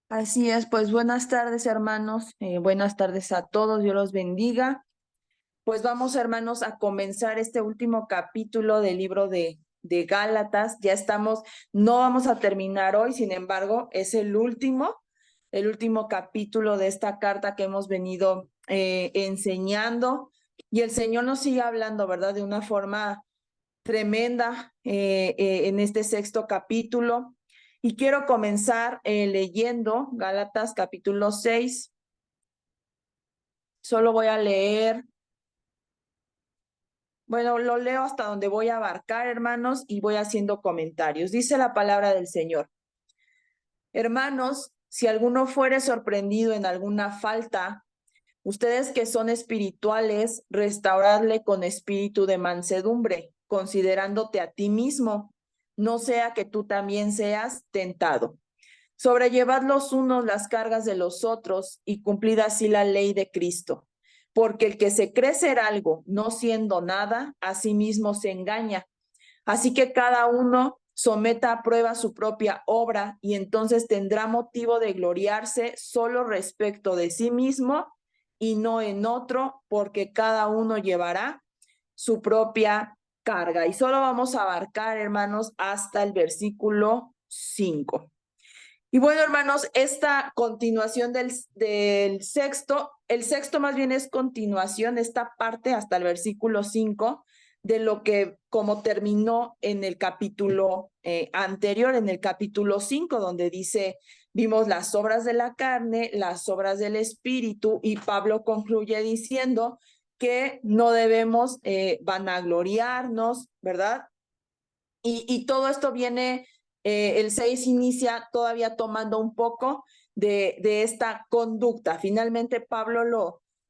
Así es, pues buenas tardes, hermanos, buenas tardes a todos, Dios los bendiga. Pues vamos, hermanos, a comenzar este último capítulo del libro de Gálatas. Ya estamos, no vamos a terminar hoy, sin embargo, es el último capítulo de esta carta que hemos venido enseñando, y el Señor nos sigue hablando, ¿verdad? De una forma tremenda en este sexto capítulo. Y quiero comenzar leyendo Gálatas capítulo 6. Solo voy a leer, bueno, lo leo hasta donde voy a abarcar, hermanos, y voy haciendo comentarios. Dice la palabra del Señor: Hermanos, si alguno fuere sorprendido en alguna falta, ustedes que son espirituales, restauradle con espíritu de mansedumbre, considerándote a ti mismo, no sea que tú también seas tentado. Sobrellevad los unos las cargas de los otros y cumplid así la ley de Cristo. Porque el que se cree ser algo, no siendo nada, a sí mismo se engaña. Así que cada uno someta a prueba su propia obra y entonces tendrá motivo de gloriarse solo respecto de sí mismo y no en otro, porque cada uno llevará su propia carga. Y solo vamos a abarcar, hermanos, hasta el versículo 5. Y bueno, hermanos, esta continuación del sexto, el sexto más bien es continuación, esta parte hasta el versículo 5, de lo que como terminó en el capítulo anterior, en el capítulo 5, donde dice, vimos las obras de la carne, las obras del espíritu, y Pablo concluye diciendo que no debemos vanagloriarnos, ¿verdad? Y todo esto viene, el 6 inicia todavía tomando un poco de esta conducta. Finalmente Pablo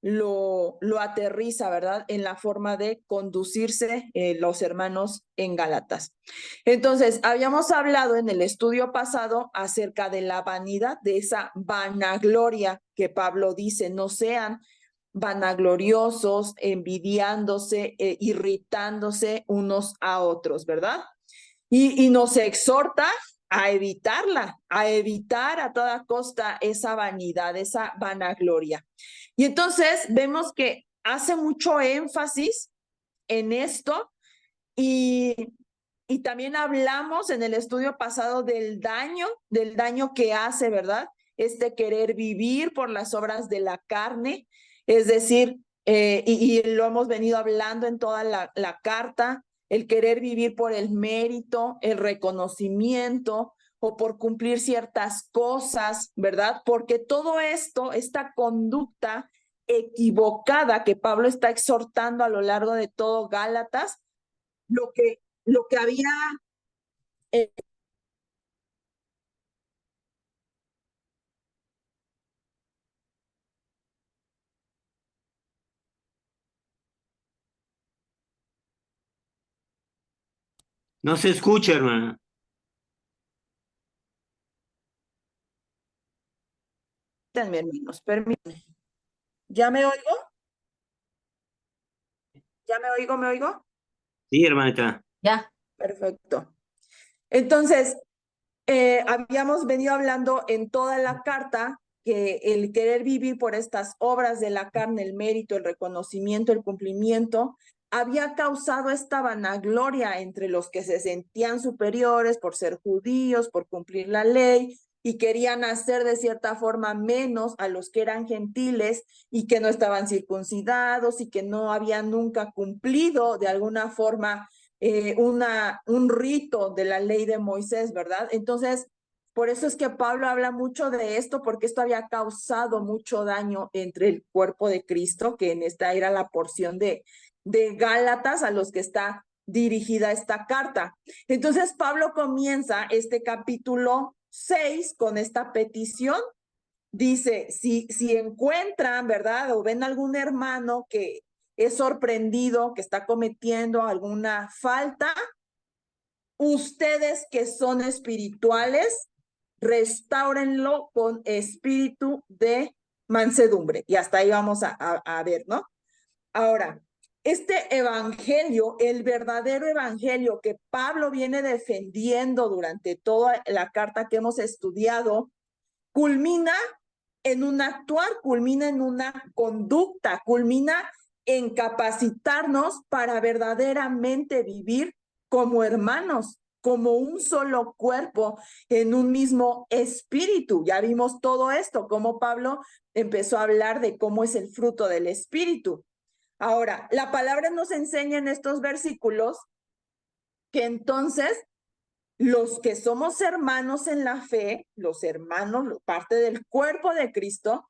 lo aterriza, ¿verdad? En la forma de conducirse los hermanos en Gálatas. Entonces, habíamos hablado en el estudio pasado acerca de la vanidad, de esa vanagloria que Pablo dice, no sean vanagloriosos, envidiándose, irritándose unos a otros, ¿verdad? Y nos exhorta a evitarla, a evitar a toda costa esa vanidad, esa vanagloria. Y entonces vemos que hace mucho énfasis en esto, y, y también hablamos en el estudio pasado del daño que hace, ¿verdad? Este querer vivir por las obras de la carne, es decir, y lo hemos venido hablando en toda la carta, el querer vivir por el mérito, el reconocimiento o por cumplir ciertas cosas, ¿verdad? Porque todo esto, esta conducta equivocada que Pablo está exhortando a lo largo de todo Gálatas, lo que había, eh, No se escucha, hermana. hermanos, permítanme. ¿Ya me oigo? ¿Ya me oigo? ¿Me oigo? Sí, hermanita. Ya. Perfecto. Entonces, habíamos venido hablando en toda la carta que el querer vivir por estas obras de la carne, el mérito, el reconocimiento, el cumplimiento, había causado esta vanagloria entre los que se sentían superiores por ser judíos, por cumplir la ley, y querían hacer de cierta forma menos a los que eran gentiles y que no estaban circuncidados y que no habían nunca cumplido de alguna forma un rito de la ley de Moisés, ¿verdad? Entonces, por eso es que Pablo habla mucho de esto, porque esto había causado mucho daño entre el cuerpo de Cristo, que en esta era la porción de Gálatas a los que está dirigida esta carta. Entonces, Pablo comienza este capítulo 6 con esta petición. Dice, si encuentran, ¿verdad? O ven algún hermano que es sorprendido, que está cometiendo alguna falta, ustedes que son espirituales, restáurenlo con espíritu de mansedumbre. Y hasta ahí vamos a ver, ¿no? Ahora, este evangelio, el verdadero evangelio que Pablo viene defendiendo durante toda la carta que hemos estudiado, culmina en un actuar, culmina en una conducta, culmina en capacitarnos para verdaderamente vivir como hermanos, como un solo cuerpo, en un mismo espíritu. Ya vimos todo esto, cómo Pablo empezó a hablar de cómo es el fruto del espíritu. Ahora, la palabra nos enseña en estos versículos que entonces los que somos hermanos en la fe, los hermanos, parte del cuerpo de Cristo,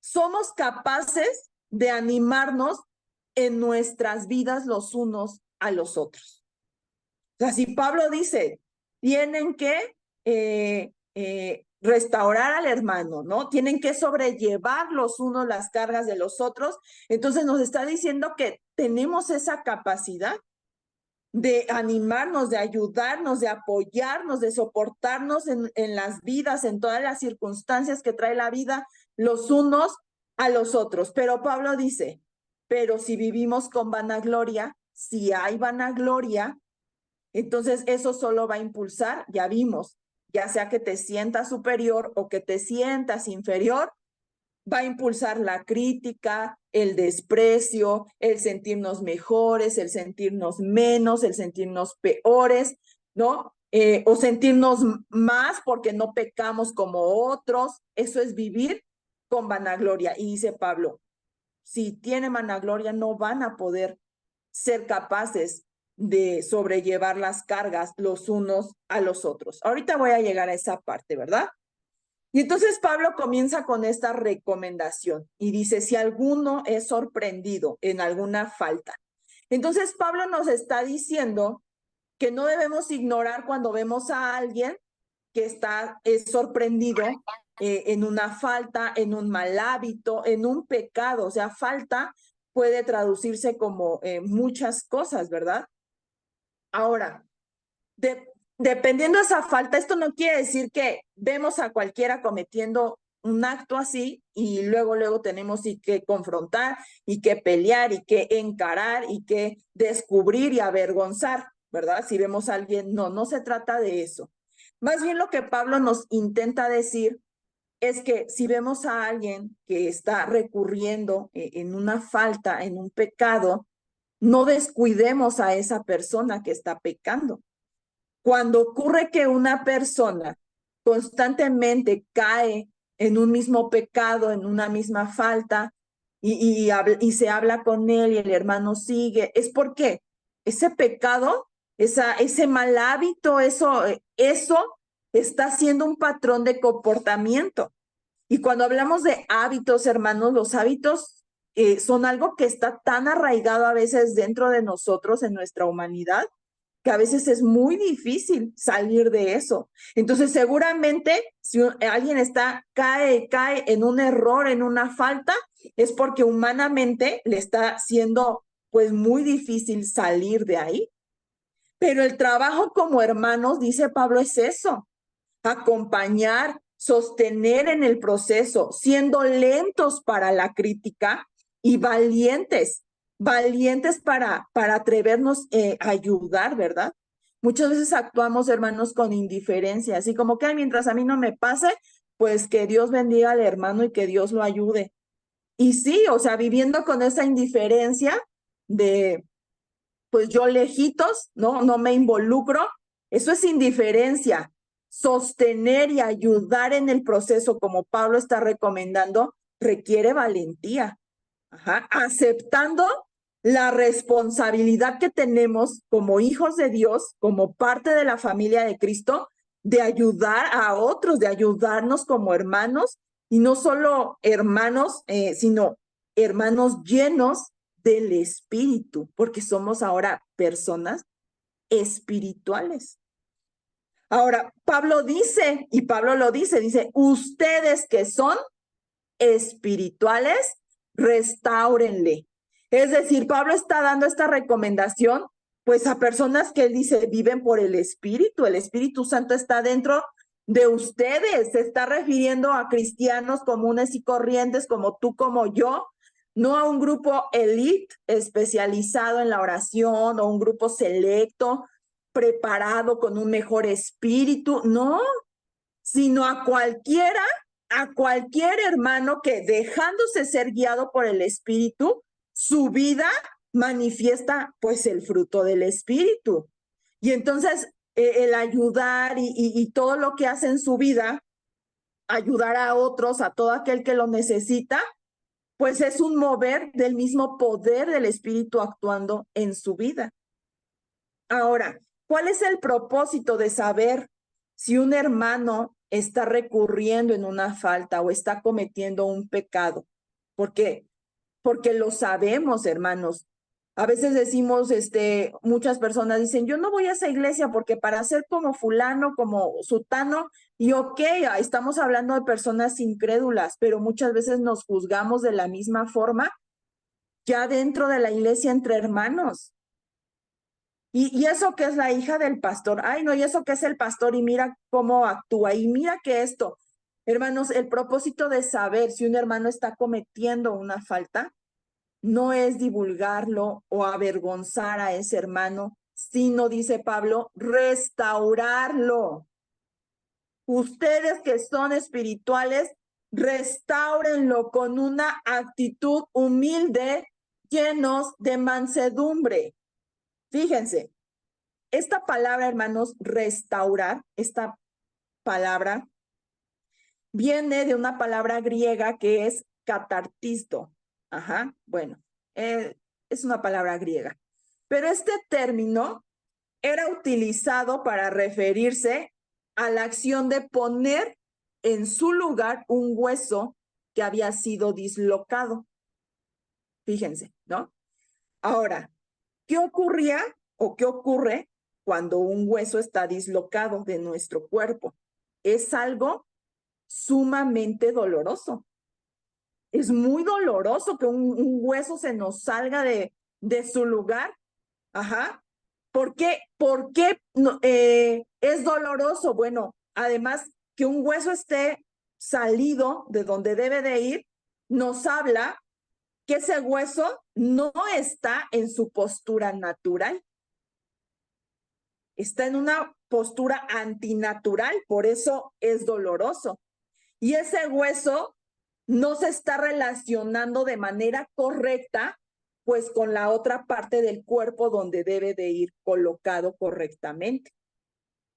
somos capaces de animarnos en nuestras vidas los unos a los otros. O sea, si Pablo dice, tienen que restaurar al hermano, ¿no? Tienen que sobrellevar los unos las cargas de los otros. Entonces nos está diciendo que tenemos esa capacidad de animarnos, de ayudarnos, de apoyarnos, de soportarnos en las vidas, en todas las circunstancias que trae la vida, los unos a los otros. Pero Pablo dice, pero si vivimos con vanagloria, si hay vanagloria, entonces eso solo va a impulsar, ya vimos, ya sea que te sientas superior o que te sientas inferior, va a impulsar la crítica, el desprecio, el sentirnos mejores, el sentirnos menos, el sentirnos peores, ¿no? O sentirnos más porque no pecamos como otros. Eso es vivir con vanagloria. Y dice Pablo, si tienen vanagloria no van a poder ser capaces de sobrellevar las cargas los unos a los otros. Ahorita voy a llegar a esa parte, ¿verdad? Y entonces Pablo comienza con esta recomendación y dice, si alguno es sorprendido en alguna falta. Entonces Pablo nos está diciendo que no debemos ignorar cuando vemos a alguien que es sorprendido en una falta, en un mal hábito, en un pecado. O sea, falta puede traducirse como muchas cosas, ¿verdad? Ahora, dependiendo de esa falta, esto no quiere decir que vemos a cualquiera cometiendo un acto así y luego tenemos que confrontar y que pelear y que encarar y que descubrir y avergonzar, ¿verdad? Si vemos a alguien, no se trata de eso. Más bien lo que Pablo nos intenta decir es que si vemos a alguien que está recurriendo en una falta, en un pecado, no descuidemos a esa persona que está pecando. Cuando ocurre que una persona constantemente cae en un mismo pecado, en una misma falta, y se habla con él y el hermano sigue, es porque ese pecado, ese mal hábito, eso está siendo un patrón de comportamiento. Y cuando hablamos de hábitos, hermanos, los hábitos son algo que está tan arraigado a veces dentro de nosotros, en nuestra humanidad, que a veces es muy difícil salir de eso. Entonces, seguramente, si alguien cae en un error, en una falta, es porque humanamente le está siendo pues muy difícil salir de ahí. Pero el trabajo como hermanos, dice Pablo, es eso: acompañar, sostener en el proceso, siendo lentos para la crítica y valientes para atrevernos a ayudar, ¿verdad? Muchas veces actuamos, hermanos, con indiferencia, así como que mientras a mí no me pase, pues que Dios bendiga al hermano y que Dios lo ayude. Y sí, o sea, viviendo con esa indiferencia de, pues yo lejitos, no me involucro, eso es indiferencia. Sostener y ayudar en el proceso, como Pablo está recomendando, requiere valentía. Aceptando la responsabilidad que tenemos como hijos de Dios, como parte de la familia de Cristo, de ayudar a otros, de ayudarnos como hermanos, y no solo hermanos, sino hermanos llenos del Espíritu, porque somos ahora personas espirituales. Ahora, Pablo dice, y Pablo lo dice, ustedes que son espirituales, restáurenle. Es decir, Pablo está dando esta recomendación pues a personas que él dice viven por el Espíritu Santo está dentro de ustedes, se está refiriendo a cristianos comunes y corrientes como tú, como yo, no a un grupo elite especializado en la oración o un grupo selecto, preparado con un mejor espíritu, no, sino a cualquier hermano que dejándose ser guiado por el Espíritu, su vida manifiesta pues el fruto del Espíritu. Y entonces el ayudar y todo lo que hace en su vida, ayudar a otros, a todo aquel que lo necesita, pues es un mover del mismo poder del Espíritu actuando en su vida. Ahora, ¿cuál es el propósito de saber si un hermano está recurriendo en una falta o está cometiendo un pecado? ¿Por qué? Porque lo sabemos, hermanos. A veces decimos, muchas personas dicen, yo no voy a esa iglesia porque para ser como fulano, como sutano, y ok, estamos hablando de personas incrédulas, pero muchas veces nos juzgamos de la misma forma ya dentro de la iglesia entre hermanos. Y eso que es la hija del pastor, ay no, y eso que es el pastor y mira cómo actúa y mira que esto, hermanos, el propósito de saber si un hermano está cometiendo una falta no es divulgarlo o avergonzar a ese hermano, sino, dice Pablo, restaurarlo. Ustedes que son espirituales, restáurenlo con una actitud humilde, llenos de mansedumbre. Fíjense, esta palabra, hermanos, restaurar, esta palabra viene de una palabra griega que es catartisto. Ajá, bueno, es una palabra griega. Pero este término era utilizado para referirse a la acción de poner en su lugar un hueso que había sido dislocado. Fíjense, ¿no? Ahora, ¿qué ocurría o qué ocurre cuando un hueso está dislocado de nuestro cuerpo? Es algo sumamente doloroso. Es muy doloroso que un hueso se nos salga de su lugar. Ajá. ¿Por qué? ¿Por qué es doloroso? Bueno, además que un hueso esté salido de donde debe de ir, nos habla que ese hueso no está en su postura natural. Está en una postura antinatural, por eso es doloroso. Y ese hueso no se está relacionando de manera correcta, pues con la otra parte del cuerpo donde debe de ir colocado correctamente.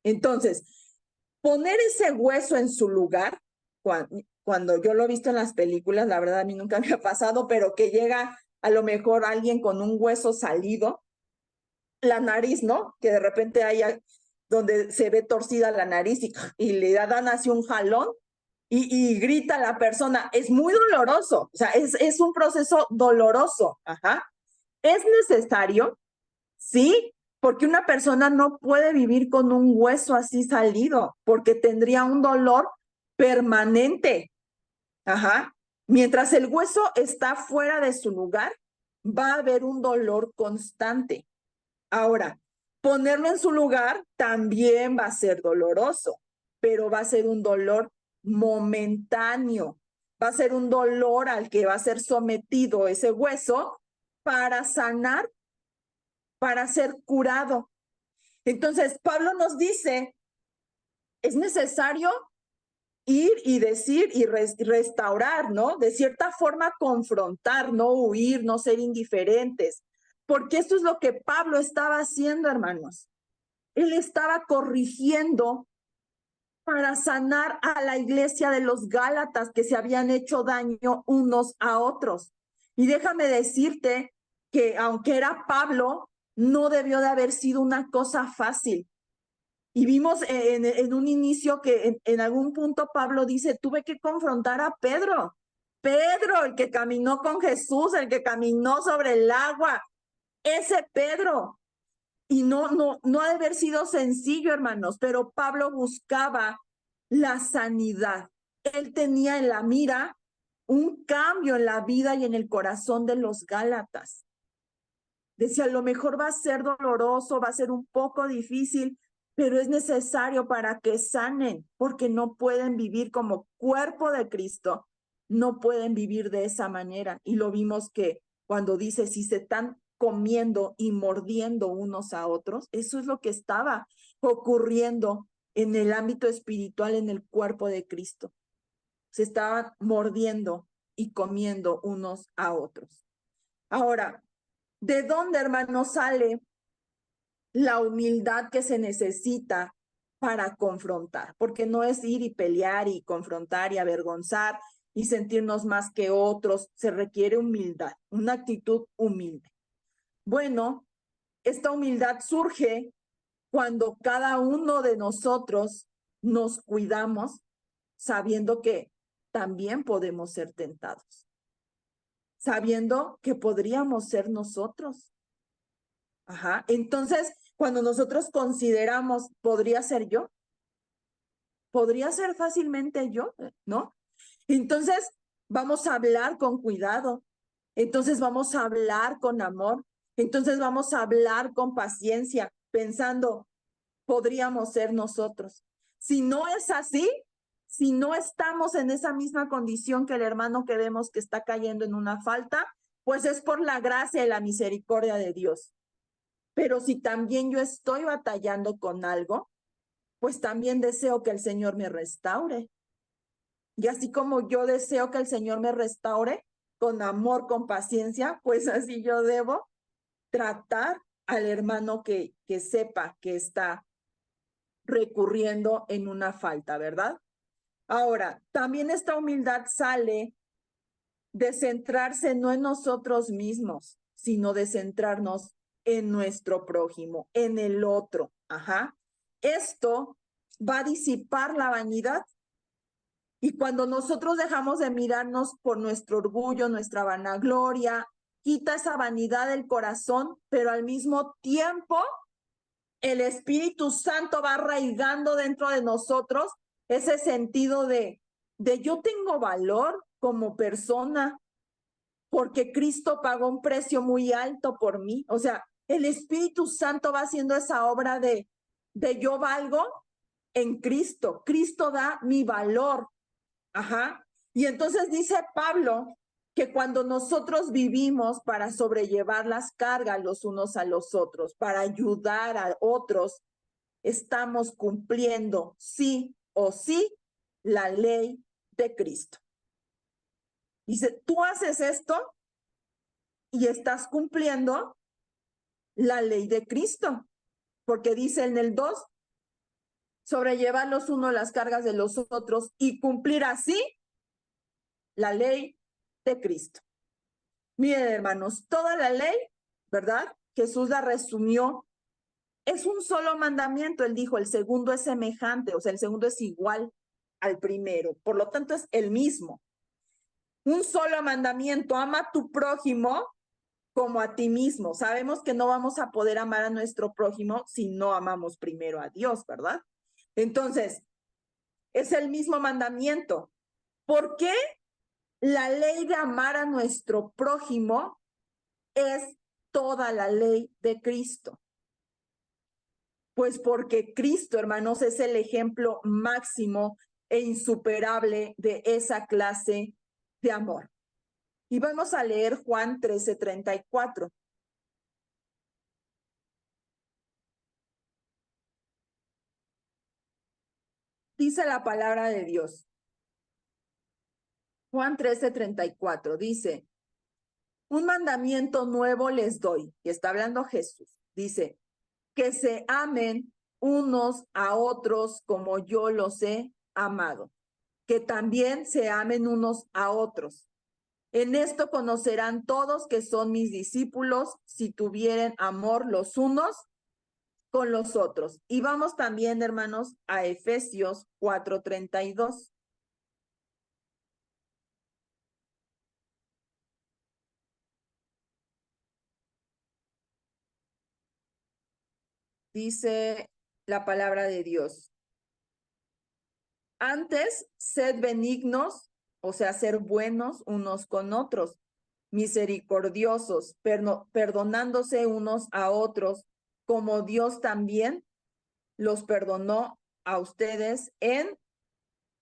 Entonces, poner ese hueso en su lugar, cuando yo lo he visto en las películas, la verdad a mí nunca me ha pasado, pero que llega a lo mejor alguien con un hueso salido, la nariz, ¿no? Que de repente haya donde se ve torcida la nariz y le dan así un jalón y grita la persona. Es muy doloroso, o sea, es un proceso doloroso. Ajá. Es necesario, sí, porque una persona no puede vivir con un hueso así salido, porque tendría un dolor permanente. Ajá. Mientras el hueso está fuera de su lugar, va a haber un dolor constante. Ahora, ponerlo en su lugar también va a ser doloroso, pero va a ser un dolor momentáneo. Va a ser un dolor al que va a ser sometido ese hueso para sanar, para ser curado. Entonces, Pablo nos dice, es necesario ir y decir y restaurar, ¿no? De cierta forma confrontar, no huir, no ser indiferentes, porque esto es lo que Pablo estaba haciendo, hermanos. Él estaba corrigiendo para sanar a la iglesia de los Gálatas que se habían hecho daño unos a otros. Y déjame decirte que aunque era Pablo, no debió de haber sido una cosa fácil. Y vimos en un inicio que en algún punto Pablo dice, tuve que confrontar a Pedro. Pedro, el que caminó con Jesús, el que caminó sobre el agua, ese Pedro. Y no ha de haber sido sencillo, hermanos, pero Pablo buscaba la sanidad. Él tenía en la mira un cambio en la vida y en el corazón de los Gálatas. Decía, a lo mejor va a ser doloroso, va a ser un poco difícil, pero es necesario para que sanen, porque no pueden vivir como cuerpo de Cristo, no pueden vivir de esa manera. Y lo vimos que cuando dice, si se están comiendo y mordiendo unos a otros, eso es lo que estaba ocurriendo en el ámbito espiritual, en el cuerpo de Cristo. Se estaban mordiendo y comiendo unos a otros. Ahora, ¿de dónde, hermanos, sale la humildad que se necesita para confrontar? Porque no es ir y pelear y confrontar y avergonzar y sentirnos más que otros. Se requiere humildad, una actitud humilde. Bueno, esta humildad surge cuando cada uno de nosotros nos cuidamos, sabiendo que también podemos ser tentados, sabiendo que podríamos ser nosotros. Ajá. Entonces, cuando nosotros consideramos, ¿podría ser yo? ¿Podría ser fácilmente yo? ¿No? Entonces, vamos a hablar con cuidado. Entonces, vamos a hablar con amor. Entonces, vamos a hablar con paciencia, pensando, podríamos ser nosotros. Si no es así, si no estamos en esa misma condición que el hermano que vemos que está cayendo en una falta, pues es por la gracia y la misericordia de Dios. Pero si también yo estoy batallando con algo, pues también deseo que el Señor me restaure. Y así como yo deseo que el Señor me restaure con amor, con paciencia, pues así yo debo tratar al hermano que sepa que está recurriendo en una falta, ¿verdad? Ahora, también esta humildad sale de centrarse no en nosotros mismos, sino de centrarnos en nuestro prójimo, en el otro. Ajá. Esto va a disipar la vanidad. Y cuando nosotros dejamos de mirarnos por nuestro orgullo, nuestra vanagloria, quita esa vanidad del corazón, pero al mismo tiempo el Espíritu Santo va arraigando dentro de nosotros ese sentido de yo tengo valor como persona, porque Cristo pagó un precio muy alto por mí. O sea, el Espíritu Santo va haciendo esa obra de yo valgo en Cristo. Cristo da mi valor. Ajá. Y entonces dice Pablo que cuando nosotros vivimos para sobrellevar las cargas los unos a los otros, para ayudar a otros, estamos cumpliendo sí o sí la ley de Cristo. Dice, tú haces esto y estás cumpliendo la ley de Cristo, porque dice en el 2, sobrellevar los unos las cargas de los otros y cumplir así la ley de Cristo. Miren, hermanos, toda la ley, ¿verdad? Jesús la resumió. Es un solo mandamiento. Él dijo, el segundo es semejante, o sea, el segundo es igual al primero. Por lo tanto, es el mismo. Un solo mandamiento, ama a tu prójimo como a ti mismo. Sabemos que no vamos a poder amar a nuestro prójimo si no amamos primero a Dios, ¿verdad? Entonces, es el mismo mandamiento. ¿Por qué la ley de amar a nuestro prójimo es toda la ley de Cristo? Pues porque Cristo, hermanos, es el ejemplo máximo e insuperable de esa clase de amor. Y vamos a leer Juan 13:34. Dice la palabra de Dios. Juan 13:34 dice, un mandamiento nuevo les doy, y está hablando Jesús, dice, que se amen unos a otros como yo los he amado, que también se amen unos a otros. En esto conocerán todos que son mis discípulos si tuvieren amor los unos con los otros. Y vamos también, hermanos, a Efesios 4:32. Dice la palabra de Dios. Antes, sed benignos, o sea, ser buenos unos con otros, misericordiosos, perdonándose unos a otros, como Dios también los perdonó a ustedes en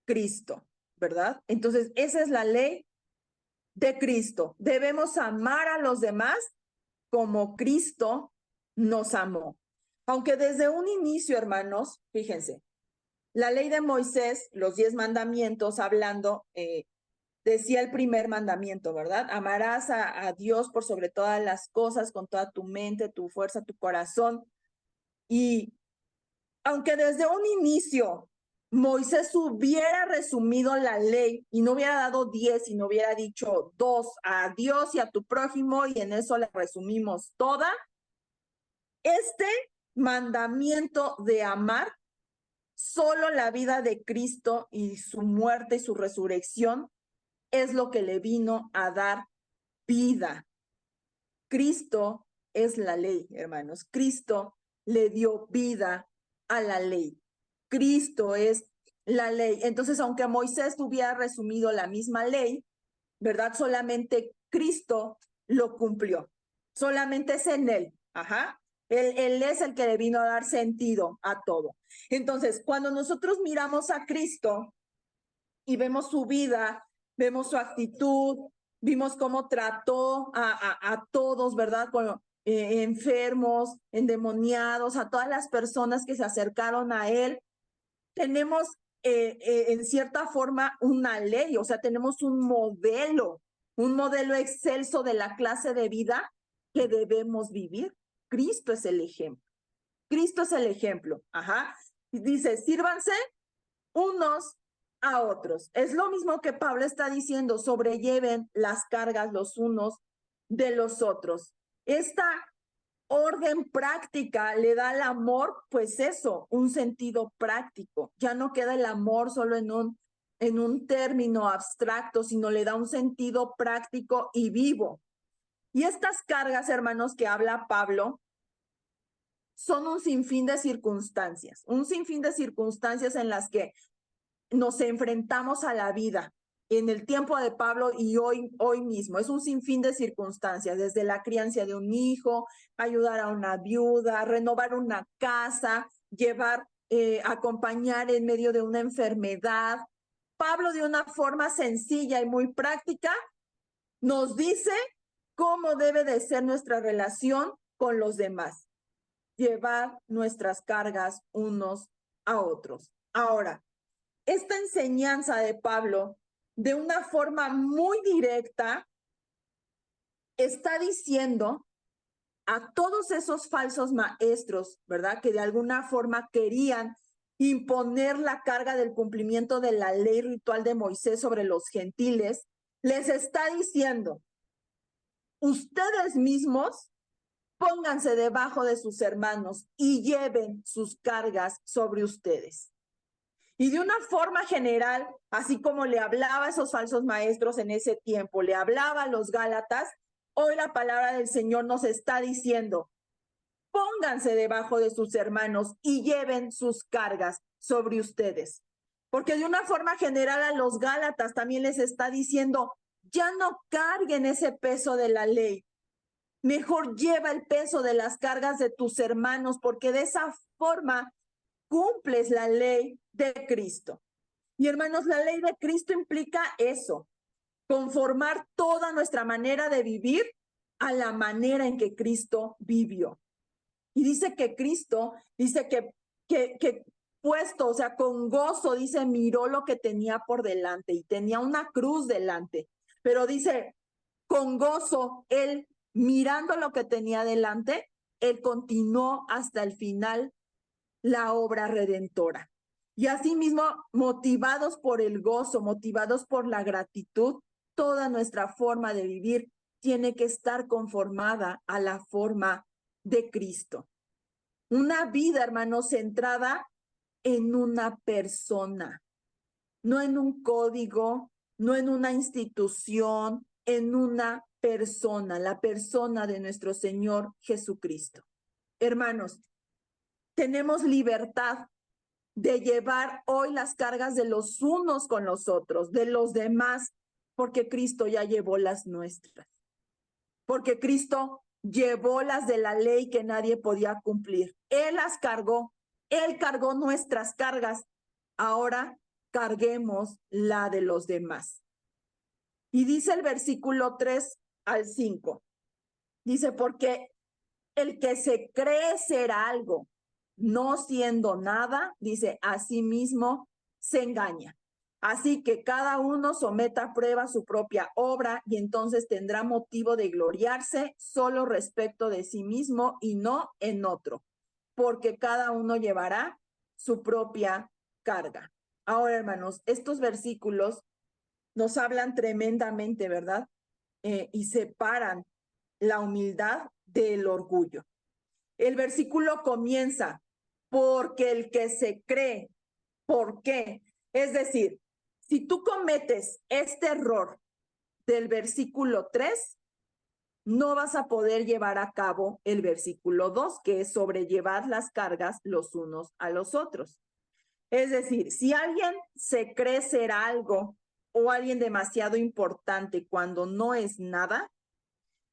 Cristo, ¿verdad? Entonces, esa es la ley de Cristo. Debemos amar a los demás como Cristo nos amó. Aunque desde un inicio, hermanos, fíjense, La ley de Moisés, los 10 mandamientos, hablando, decía el primer mandamiento, ¿verdad? Amarás a Dios por sobre todas las cosas, con toda tu mente, tu fuerza, tu corazón. Y aunque desde un inicio Moisés hubiera resumido la ley y no hubiera dado 10 y no hubiera dicho 2 a Dios y a tu prójimo y en eso la resumimos toda, este mandamiento de amar, solo la vida de Cristo y su muerte y su resurrección es lo que le vino a dar vida. Cristo es la ley, hermanos. Cristo le dio vida a la ley. Cristo es la ley. Entonces, aunque Moisés hubiera resumido la misma ley, ¿verdad? Solamente Cristo lo cumplió. Solamente es en él. Ajá. Él es el que le vino a dar sentido a todo. Entonces, cuando nosotros miramos a Cristo y vemos su vida, vemos su actitud, vimos cómo trató a todos, ¿verdad? Con, enfermos, endemoniados, a todas las personas que se acercaron a él. Tenemos en cierta forma una ley, o sea, tenemos un modelo excelso de la clase de vida que debemos vivir. Cristo es el ejemplo. Cristo es el ejemplo. Ajá. Dice, sírvanse unos a otros. Es lo mismo que Pablo está diciendo, sobrelleven las cargas los unos de los otros. Esta orden práctica le da al amor, pues eso, un sentido práctico. Ya no queda el amor solo en un término abstracto, sino le da un sentido práctico y vivo. Y estas cargas, hermanos, que habla Pablo, son un sinfín de circunstancias, en las que nos enfrentamos a la vida en el tiempo de Pablo y hoy mismo. Es un sinfín de circunstancias, desde la crianza de un hijo, ayudar a una viuda, renovar una casa, acompañar en medio de una enfermedad. Pablo, de una forma sencilla y muy práctica, nos dice cómo debe de ser nuestra relación con los demás. Llevar nuestras cargas unos a otros. Ahora, esta enseñanza de Pablo, de una forma muy directa, está diciendo a todos esos falsos maestros, ¿verdad? Que de alguna forma querían imponer la carga del cumplimiento de la ley ritual de Moisés sobre los gentiles, les está diciendo, ustedes mismos pónganse debajo de sus hermanos y lleven sus cargas sobre ustedes. Y de una forma general, así como le hablaba a esos falsos maestros en ese tiempo, le hablaba a los Gálatas, hoy la palabra del Señor nos está diciendo, pónganse debajo de sus hermanos y lleven sus cargas sobre ustedes. Porque de una forma general a los Gálatas también les está diciendo, ya no carguen ese peso de la ley. Mejor lleva el peso de las cargas de tus hermanos, porque de esa forma cumples la ley de Cristo. Y hermanos, la ley de Cristo implica eso, conformar toda nuestra manera de vivir a la manera en que Cristo vivió. Y dice que Cristo, dice que puesto, o sea, con gozo, dice, miró lo que tenía por delante y tenía una cruz delante. Pero dice, con gozo, él mirando lo que tenía delante, él continuó hasta el final la obra redentora. Y asimismo, motivados por el gozo, motivados por la gratitud, toda nuestra forma de vivir tiene que estar conformada a la forma de Cristo. Una vida, hermanos, centrada en una persona, no en un código, no en una institución, en una persona, la persona de nuestro Señor Jesucristo. Hermanos, tenemos libertad de llevar hoy las cargas de los unos con los otros, de los demás, porque Cristo ya llevó las nuestras. Porque Cristo llevó las de la ley que nadie podía cumplir. Él las cargó, Él cargó nuestras cargas. Ahora carguemos la de los demás. Y dice el versículo 3 al 5. Dice, porque el que se cree ser algo no siendo nada, dice, a sí mismo se engaña. Así que cada uno someta a prueba su propia obra y entonces tendrá motivo de gloriarse solo respecto de sí mismo y no en otro, porque cada uno llevará su propia carga. Ahora, hermanos, estos versículos nos hablan tremendamente, ¿verdad? Y separan la humildad del orgullo. El versículo comienza, porque el que se cree, ¿por qué? Es decir, si tú cometes este error del versículo 3, no vas a poder llevar a cabo el versículo 2, que es sobrellevar las cargas los unos a los otros. Es decir, si alguien se cree ser algo o alguien demasiado importante cuando no es nada,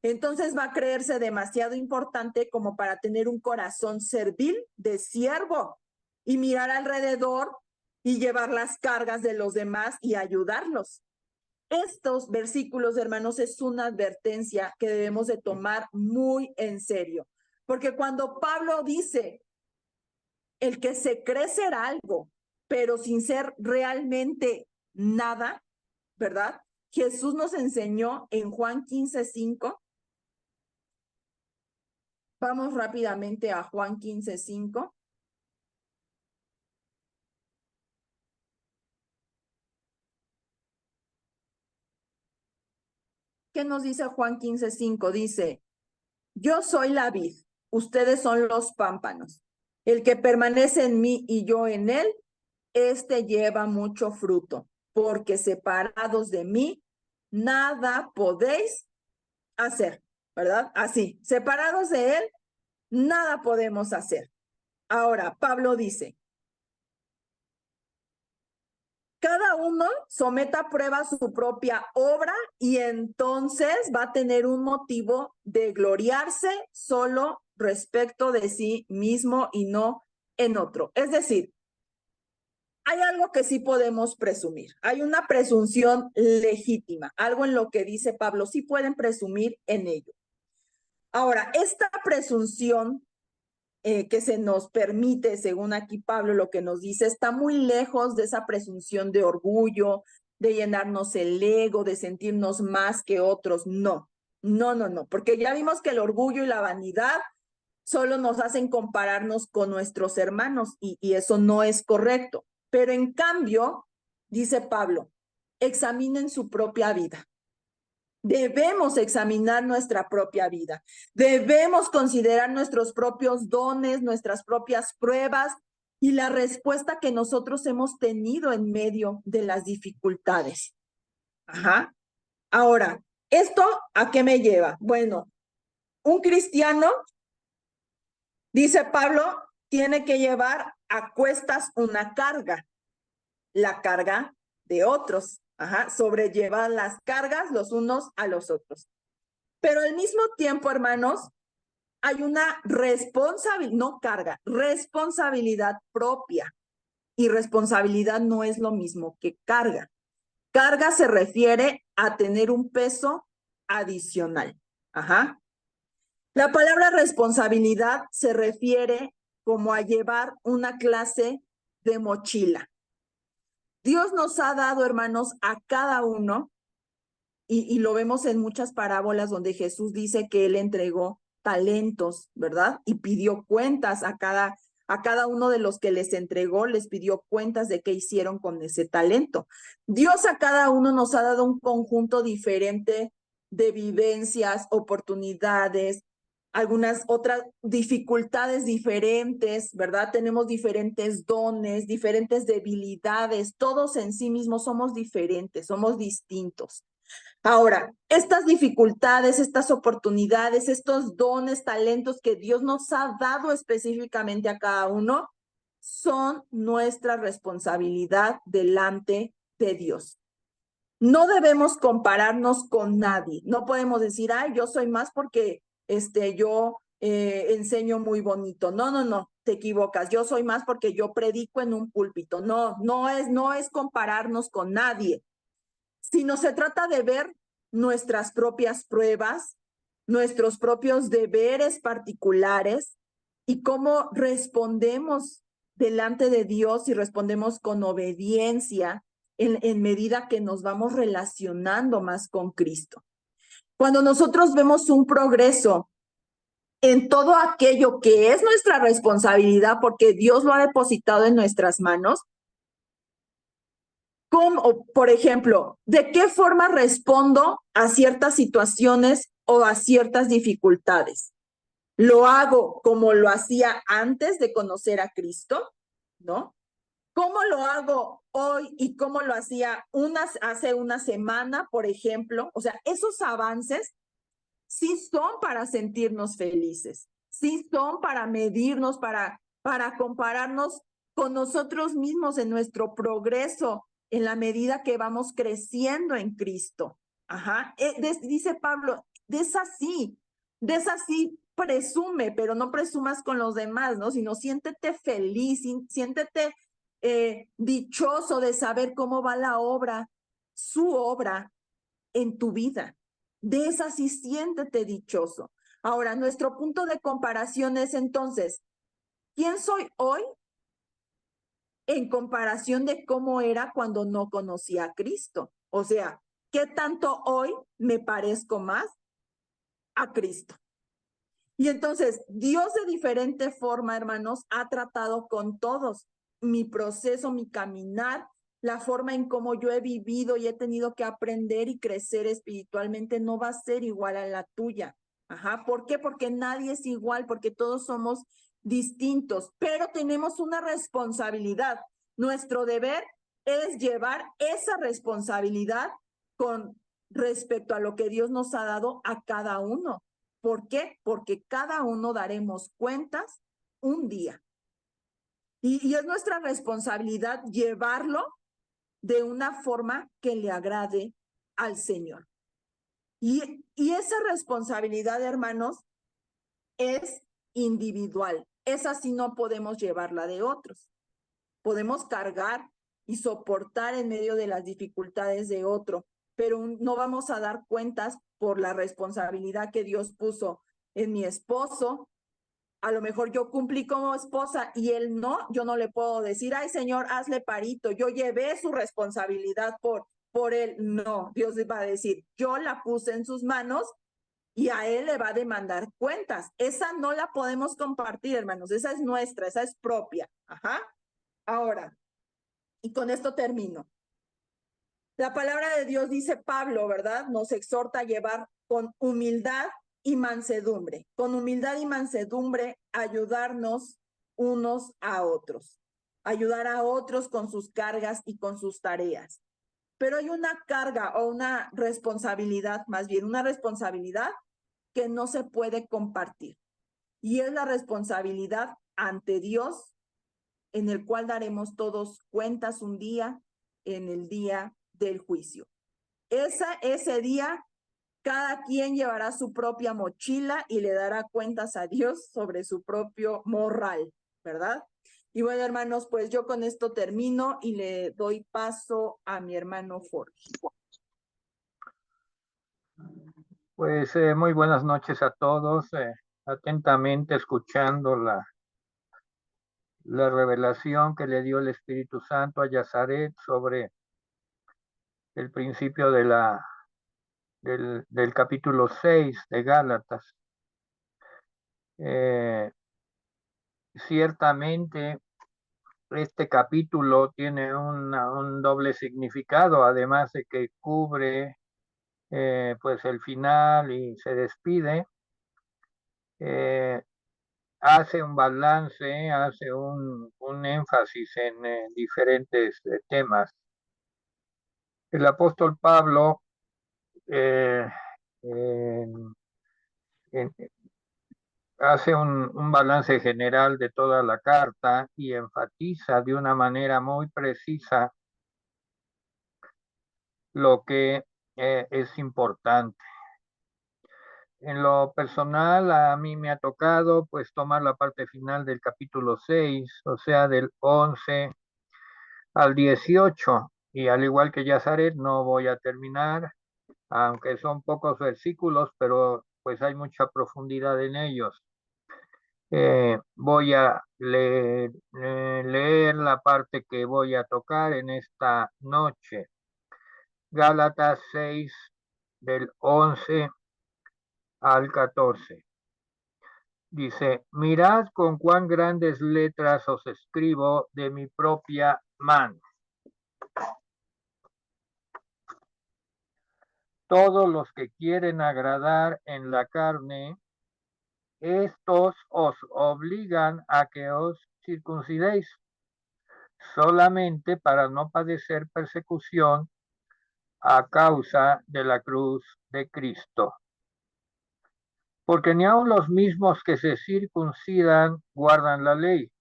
entonces va a creerse demasiado importante como para tener un corazón servil de siervo y mirar alrededor y llevar las cargas de los demás y ayudarlos. Estos versículos, hermanos, es una advertencia que debemos de tomar muy en serio, porque cuando Pablo dice, el que se cree ser algo, pero sin ser realmente nada, ¿verdad? Jesús nos enseñó en Juan 15:5. Vamos rápidamente a Juan 15:5. ¿Qué nos dice Juan 15:5? Dice, yo soy la vid, ustedes son los pámpanos. El que permanece en mí y yo en él, este lleva mucho fruto, porque separados de mí, nada podéis hacer, ¿verdad? Así, separados de él, nada podemos hacer. Ahora, Pablo dice, cada uno someta a prueba su propia obra y entonces va a tener un motivo de gloriarse solo respecto de sí mismo y no en otro. Es decir, hay algo que sí podemos presumir. Hay una presunción legítima, algo en lo que dice Pablo, sí pueden presumir en ello. Ahora, esta presunción que se nos permite, según aquí Pablo lo que nos dice, está muy lejos de esa presunción de orgullo, de llenarnos el ego, de sentirnos más que otros. No, no, porque ya vimos que el orgullo y la vanidad solo nos hacen compararnos con nuestros hermanos y eso no es correcto. Pero en cambio, dice Pablo, examinen su propia vida. Debemos examinar nuestra propia vida. Debemos considerar nuestros propios dones, nuestras propias pruebas y la respuesta que nosotros hemos tenido en medio de las dificultades. Ajá. Ahora, ¿esto a qué me lleva? Bueno, un cristiano, dice Pablo, tiene que llevar a cuestas una carga, la carga de otros. Ajá, sobrellevar las cargas los unos a los otros. Pero al mismo tiempo, hermanos, hay una responsabilidad, no carga, responsabilidad propia. Y responsabilidad no es lo mismo que carga. Carga se refiere a tener un peso adicional. Ajá. La palabra responsabilidad se refiere como a llevar una clase de mochila. Dios nos ha dado, hermanos, a cada uno, y lo vemos en muchas parábolas donde Jesús dice que él entregó talentos, ¿verdad? Y pidió cuentas a cada uno de los que les entregó, les pidió cuentas de qué hicieron con ese talento. Dios a cada uno nos ha dado un conjunto diferente de vivencias, oportunidades, algunas otras dificultades diferentes, ¿verdad? Tenemos diferentes dones, diferentes debilidades, todos en sí mismos somos diferentes, somos distintos. Ahora, estas dificultades, estas oportunidades, estos dones, talentos que Dios nos ha dado específicamente a cada uno, son nuestra responsabilidad delante de Dios. No debemos compararnos con nadie. No podemos decir, ay, yo soy más porque yo enseño muy bonito. No, te equivocas. Yo soy más porque yo predico en un púlpito. No es compararnos con nadie, sino se trata de ver nuestras propias pruebas, nuestros propios deberes particulares y cómo respondemos delante de Dios y respondemos con obediencia en medida que nos vamos relacionando más con Cristo. Cuando nosotros vemos un progreso en todo aquello que es nuestra responsabilidad, porque Dios lo ha depositado en nuestras manos, como, por ejemplo, ¿de qué forma respondo a ciertas situaciones o a ciertas dificultades? ¿Lo hago como lo hacía antes de conocer a Cristo? ¿No? ¿Cómo lo hago hoy y cómo lo hacía hace una semana, por ejemplo? O sea, esos avances sí son para sentirnos felices, sí son para medirnos, para compararnos con nosotros mismos en nuestro progreso en la medida que vamos creciendo en Cristo. Ajá. Dice Pablo, de esa sí presume, pero no presumas con los demás, ¿no? Sino siéntete feliz, siéntete dichoso de saber cómo va la obra, su obra en tu vida. De esa sí siéntete dichoso. Ahora, nuestro punto de comparación es entonces, ¿quién soy hoy en comparación de cómo era cuando no conocía a Cristo? O sea, ¿qué tanto hoy me parezco más a Cristo? Y entonces, Dios de diferente forma, hermanos, ha tratado con todos. Mi proceso, mi caminar, la forma en cómo yo he vivido y he tenido que aprender y crecer espiritualmente no va a ser igual a la tuya. Ajá. ¿Por qué? Porque nadie es igual, porque todos somos distintos, pero tenemos una responsabilidad. Nuestro deber es llevar esa responsabilidad con respecto a lo que Dios nos ha dado a cada uno. ¿Por qué? Porque cada uno daremos cuentas un día. Y es nuestra responsabilidad llevarlo de una forma que le agrade al Señor. Y esa responsabilidad, hermanos, es individual. Esa sí no podemos llevarla de otros. Podemos cargar y soportar en medio de las dificultades de otro, pero no vamos a dar cuentas por la responsabilidad que Dios puso en mi esposo. A lo mejor yo cumplí como esposa y él no, yo no le puedo decir, ay Señor, hazle parito, yo llevé su responsabilidad por él. No, Dios le va a decir, yo la puse en sus manos y a él le va a demandar cuentas. Esa no la podemos compartir, hermanos, esa es nuestra, esa es propia. Ajá. Ahora, y con esto termino. La palabra de Dios dice Pablo, ¿verdad? Nos exhorta a llevar con humildad y mansedumbre. Con humildad y mansedumbre, ayudarnos unos a otros. Ayudar a otros con sus cargas y con sus tareas. Pero hay una carga o una responsabilidad, más bien una responsabilidad que no se puede compartir. Y es la responsabilidad ante Dios, en el cual daremos todos cuentas un día, en el día del juicio. Ese día, cada quien llevará su propia mochila y le dará cuentas a Dios sobre su propio morral, ¿verdad? Y bueno, hermanos, pues yo con esto termino y le doy paso a mi hermano Jorge. Pues muy buenas noches a todos. Atentamente escuchando la revelación que le dio el Espíritu Santo a Yazaret sobre el principio del capítulo 6 de Gálatas. Ciertamente este capítulo tiene un doble significado, además de que cubre pues el final y se despide. Hace un balance, hace un énfasis en diferentes temas. El apóstol Pablo eh, en- en- hace un balance general de toda la carta y enfatiza de una manera muy precisa lo que es importante. En lo personal, a mí me ha tocado pues tomar la parte final del capítulo 6, o sea, del 11 al 18, y al igual que Yazaret, no voy a terminar, aunque son pocos versículos, pero pues hay mucha profundidad en ellos. Voy a leer la parte que voy a tocar en esta noche. Gálatas 6 del 11 al 14. Dice, mirad con cuán grandes letras os escribo de mi propia mano. Todos los que quieren agradar en la carne, estos os obligan a que os circuncidéis, solamente para no padecer persecución a causa de la cruz de Cristo. Porque ni aun los mismos que se circuncidan guardan la ley,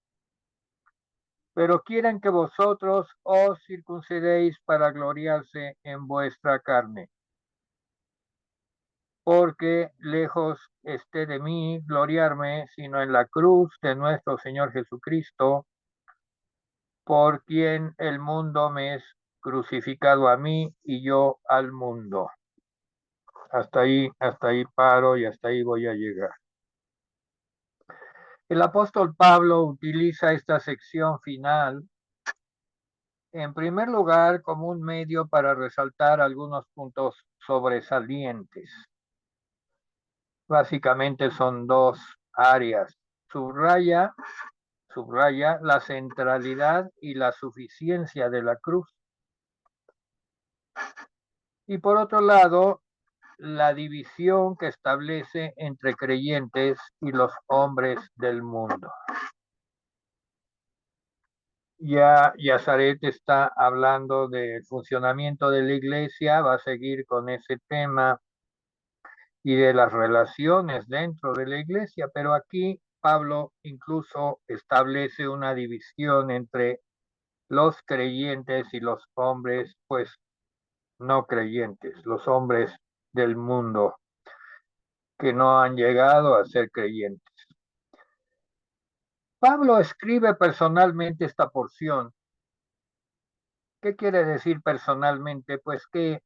pero quieren que vosotros os circuncidéis para gloriarse en vuestra carne. Porque lejos esté de mí gloriarme, sino en la cruz de nuestro Señor Jesucristo, por quien el mundo me es crucificado a mí y yo al mundo. Hasta ahí paro y hasta ahí voy a llegar. El apóstol Pablo utiliza esta sección final, en primer lugar, como un medio para resaltar algunos puntos sobresalientes. Básicamente son dos áreas. Subraya la centralidad y la suficiencia de la cruz. Y por otro lado, la división que establece entre creyentes y los hombres del mundo. Ya Yazaret está hablando del funcionamiento de la iglesia, va a seguir con ese tema y de las relaciones dentro de la iglesia, pero aquí Pablo incluso establece una división entre los creyentes y los hombres, pues no creyentes, los hombres del mundo que no han llegado a ser creyentes. Pablo escribe personalmente esta porción. ¿Qué quiere decir personalmente? Pues que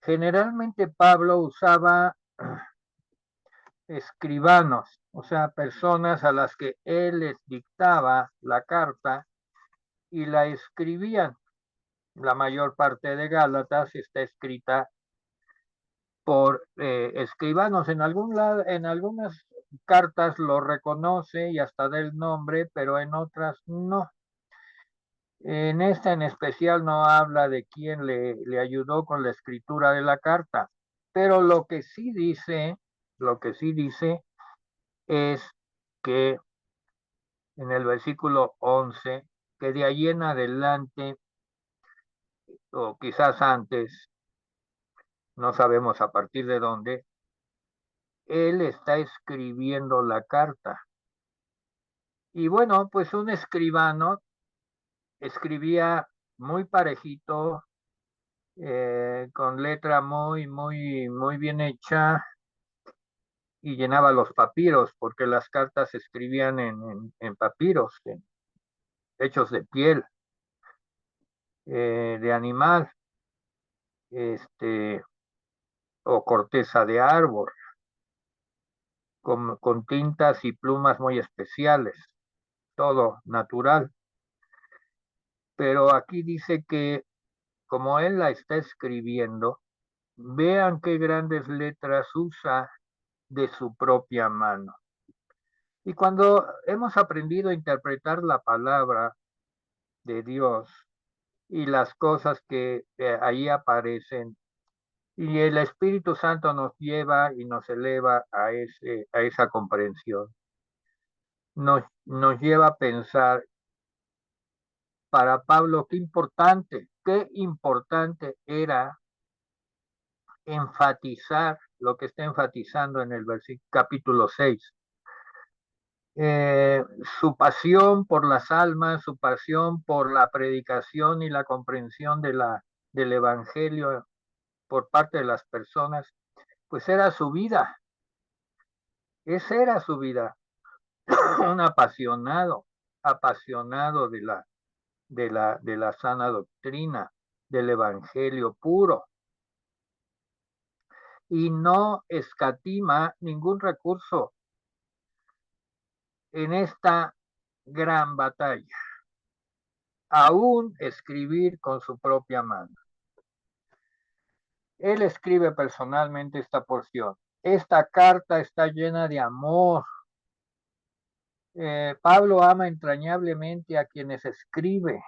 generalmente Pablo usaba escribanos, o sea, personas a las que él les dictaba la carta y la escribían. La mayor parte de Gálatas está escrita por escribanos. En algunas cartas lo reconoce y hasta da el nombre, pero en otras no. En esta en especial no habla de quién le ayudó con la escritura de la carta, pero lo que sí dice es que en el versículo 11, que de ahí en adelante, o quizás antes, no sabemos a partir de dónde, él está escribiendo la carta. Y bueno, pues un escribano escribía muy parejito, con letra muy bien hecha, y llenaba los papiros, porque las cartas se escribían en papiros, hechos de piel, de animal, o corteza de árbol, con tintas y plumas muy especiales, todo natural. Pero aquí dice que como él la está escribiendo, vean qué grandes letras usa de su propia mano. Y cuando hemos aprendido a interpretar la palabra de Dios y las cosas que ahí aparecen, y el Espíritu Santo nos lleva y nos eleva a esa comprensión, nos lleva a pensar, para Pablo, qué importante era enfatizar lo que está enfatizando en el capítulo 6. Su pasión por las almas, su pasión por la predicación y la comprensión del Evangelio por parte de las personas, pues era su vida. Esa era su vida. Un apasionado de la sana doctrina, del Evangelio puro. Y no escatima ningún recurso en esta gran batalla, aún escribir con su propia mano. Él escribe personalmente esta porción. Esta carta está llena de amor. Pablo ama entrañablemente a quienes escribe.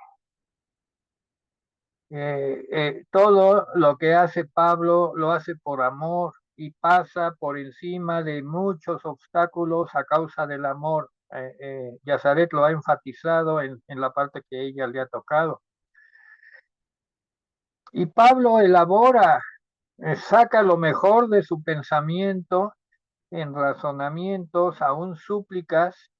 Todo lo que hace Pablo lo hace por amor y pasa por encima de muchos obstáculos a causa del amor. Yazaret lo ha enfatizado en la parte que ella le ha tocado. Y Pablo elabora, saca lo mejor de su pensamiento en razonamientos, aún súplicas,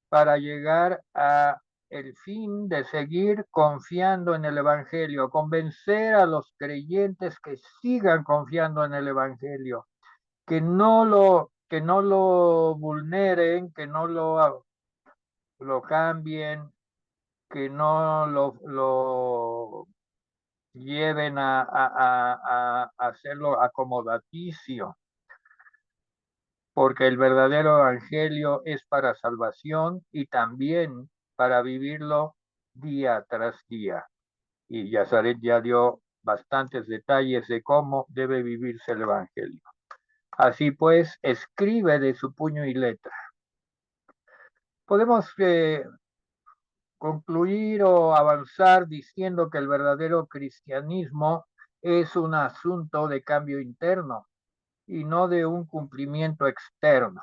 para llegar a el fin de seguir confiando en el Evangelio, convencer a los creyentes que sigan confiando en el Evangelio, que no lo vulneren, que no lo cambien, que no lo lleven a hacerlo acomodaticio, porque el verdadero evangelio es para salvación y también para vivirlo día tras día. Y Yazaret ya dio bastantes detalles de cómo debe vivirse el evangelio. Así pues, escribe de su puño y letra. Podemos concluir o avanzar diciendo que el verdadero cristianismo es un asunto de cambio interno y no de un cumplimiento externo.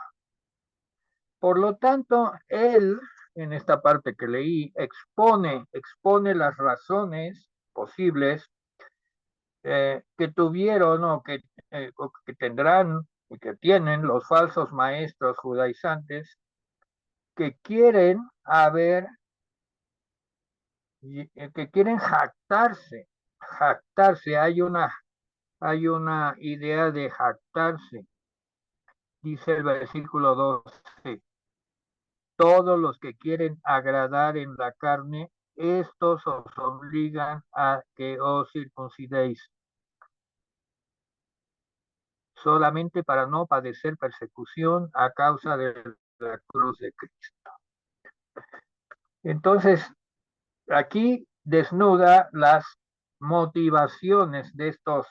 Por lo tanto, él, en esta parte que leí, expone las razones posibles que tuvieron o que tendrán y que tienen los falsos maestros judaizantes que quieren que quieren jactarse, hay una idea de jactarse, dice el versículo 12, todos los que quieren agradar en la carne, estos os obligan a que os circuncidéis, solamente para no padecer persecución a causa de la cruz de Cristo. Entonces, aquí desnuda las motivaciones de estos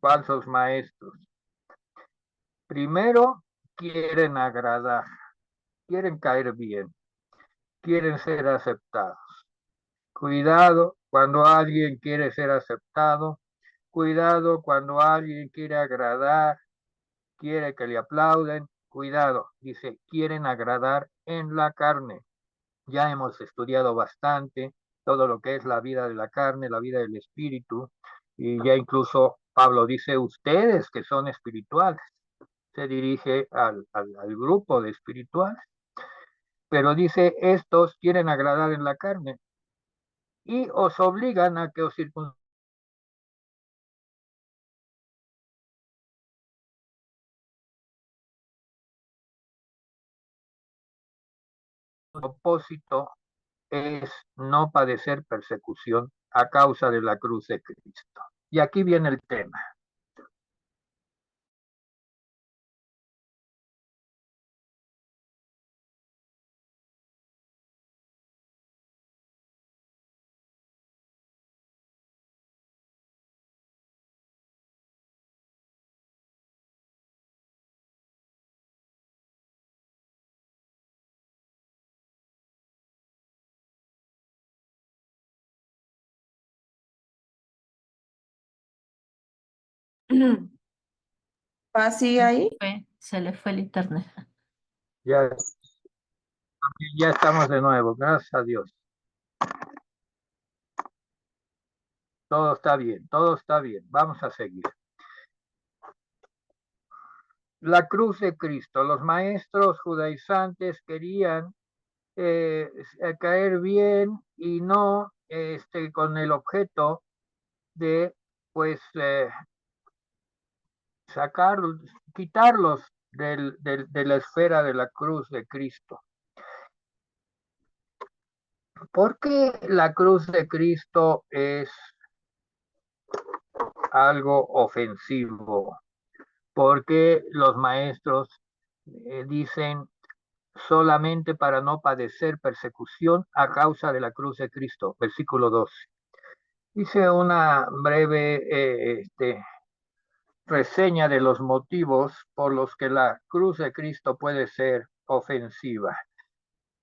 falsos maestros. Primero, quieren agradar, quieren caer bien, quieren ser aceptados. Cuidado cuando alguien quiere ser aceptado, cuidado cuando alguien quiere agradar, quiere que le aplauden, cuidado, dice, quieren agradar en la carne. Ya hemos estudiado bastante todo lo que es la vida de la carne, la vida del espíritu, y ya incluso Pablo dice, ustedes que son espirituales, se dirige al grupo de espirituales, pero dice, estos quieren agradar en la carne y os obligan a que os circuncidáis. El propósito es no padecer persecución a causa de la cruz de Cristo. Y aquí viene el tema. ¿Paz sigue ahí? Se le fue el internet. Ya, ya estamos de nuevo, gracias a Dios. Todo está bien, todo está bien. Vamos a seguir. La cruz de Cristo. Los maestros judaizantes querían caer bien y no con el objeto de, pues, quitarlos de la esfera de la cruz de Cristo. ¿Por qué la cruz de Cristo es algo ofensivo? Porque los maestros dicen solamente para no padecer persecución a causa de la cruz de Cristo. Versículo 12. Hice una breve reseña de los motivos por los que la cruz de Cristo puede ser ofensiva.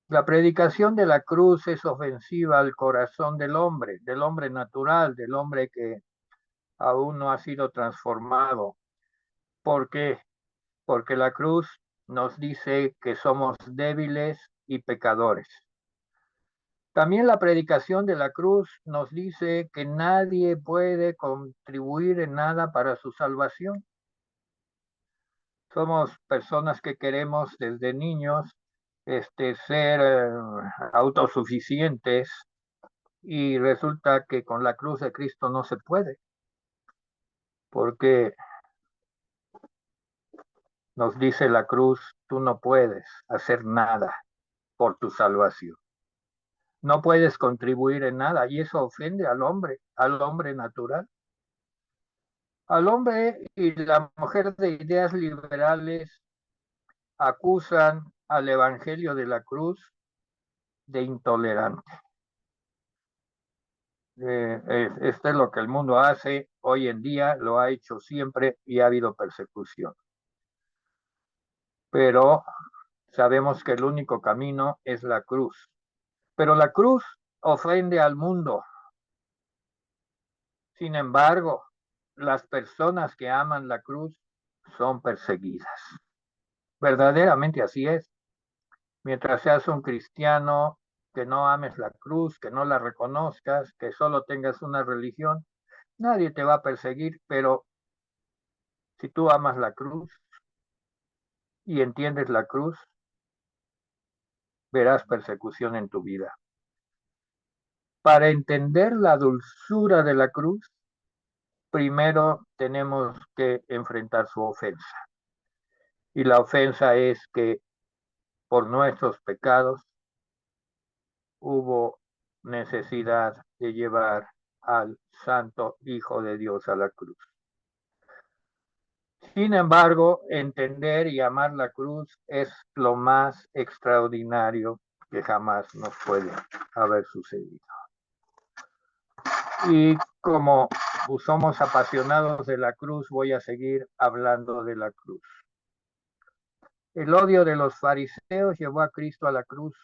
La predicación de la cruz es ofensiva al corazón del hombre natural, del hombre que aún no ha sido transformado. ¿Por qué? Porque la cruz nos dice que somos débiles y pecadores. También la predicación de la cruz nos dice que nadie puede contribuir en nada para su salvación. Somos personas que queremos desde niños ser autosuficientes, y resulta que con la cruz de Cristo no se puede, porque nos dice la cruz, tú no puedes hacer nada por tu salvación. No puedes contribuir en nada, y eso ofende al hombre natural. Al hombre y la mujer de ideas liberales acusan al evangelio de la cruz de intolerante. Esto es lo que el mundo hace hoy en día, lo ha hecho siempre y ha habido persecución. Pero sabemos que el único camino es la cruz. Pero la cruz ofende al mundo. Sin embargo, las personas que aman la cruz son perseguidas. Verdaderamente así es. Mientras seas un cristiano, que no ames la cruz, que no la reconozcas, que solo tengas una religión, nadie te va a perseguir, pero si tú amas la cruz y entiendes la cruz, verás persecución en tu vida. Para entender la dulzura de la cruz, primero tenemos que enfrentar su ofensa. Y la ofensa es que por nuestros pecados hubo necesidad de llevar al Santo Hijo de Dios a la cruz. Sin embargo, entender y amar la cruz es lo más extraordinario que jamás nos puede haber sucedido. Y como somos apasionados de la cruz, voy a seguir hablando de la cruz. El odio de los fariseos llevó a Cristo a la cruz.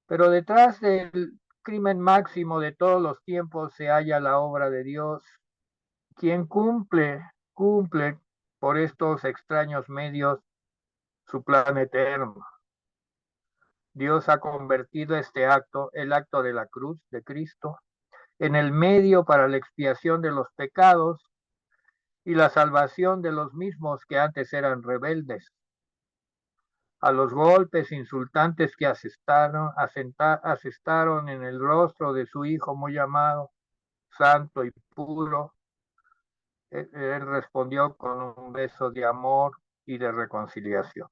Pero detrás del crimen máximo de todos los tiempos se halla la obra de Dios, quien cumple por estos extraños medios su plan eterno. Dios ha convertido este acto, el acto de la cruz de Cristo, en el medio para la expiación de los pecados y la salvación de los mismos que antes eran rebeldes. A los golpes insultantes que asestaron en el rostro de su Hijo muy amado, santo y puro, él respondió con un beso de amor y de reconciliación.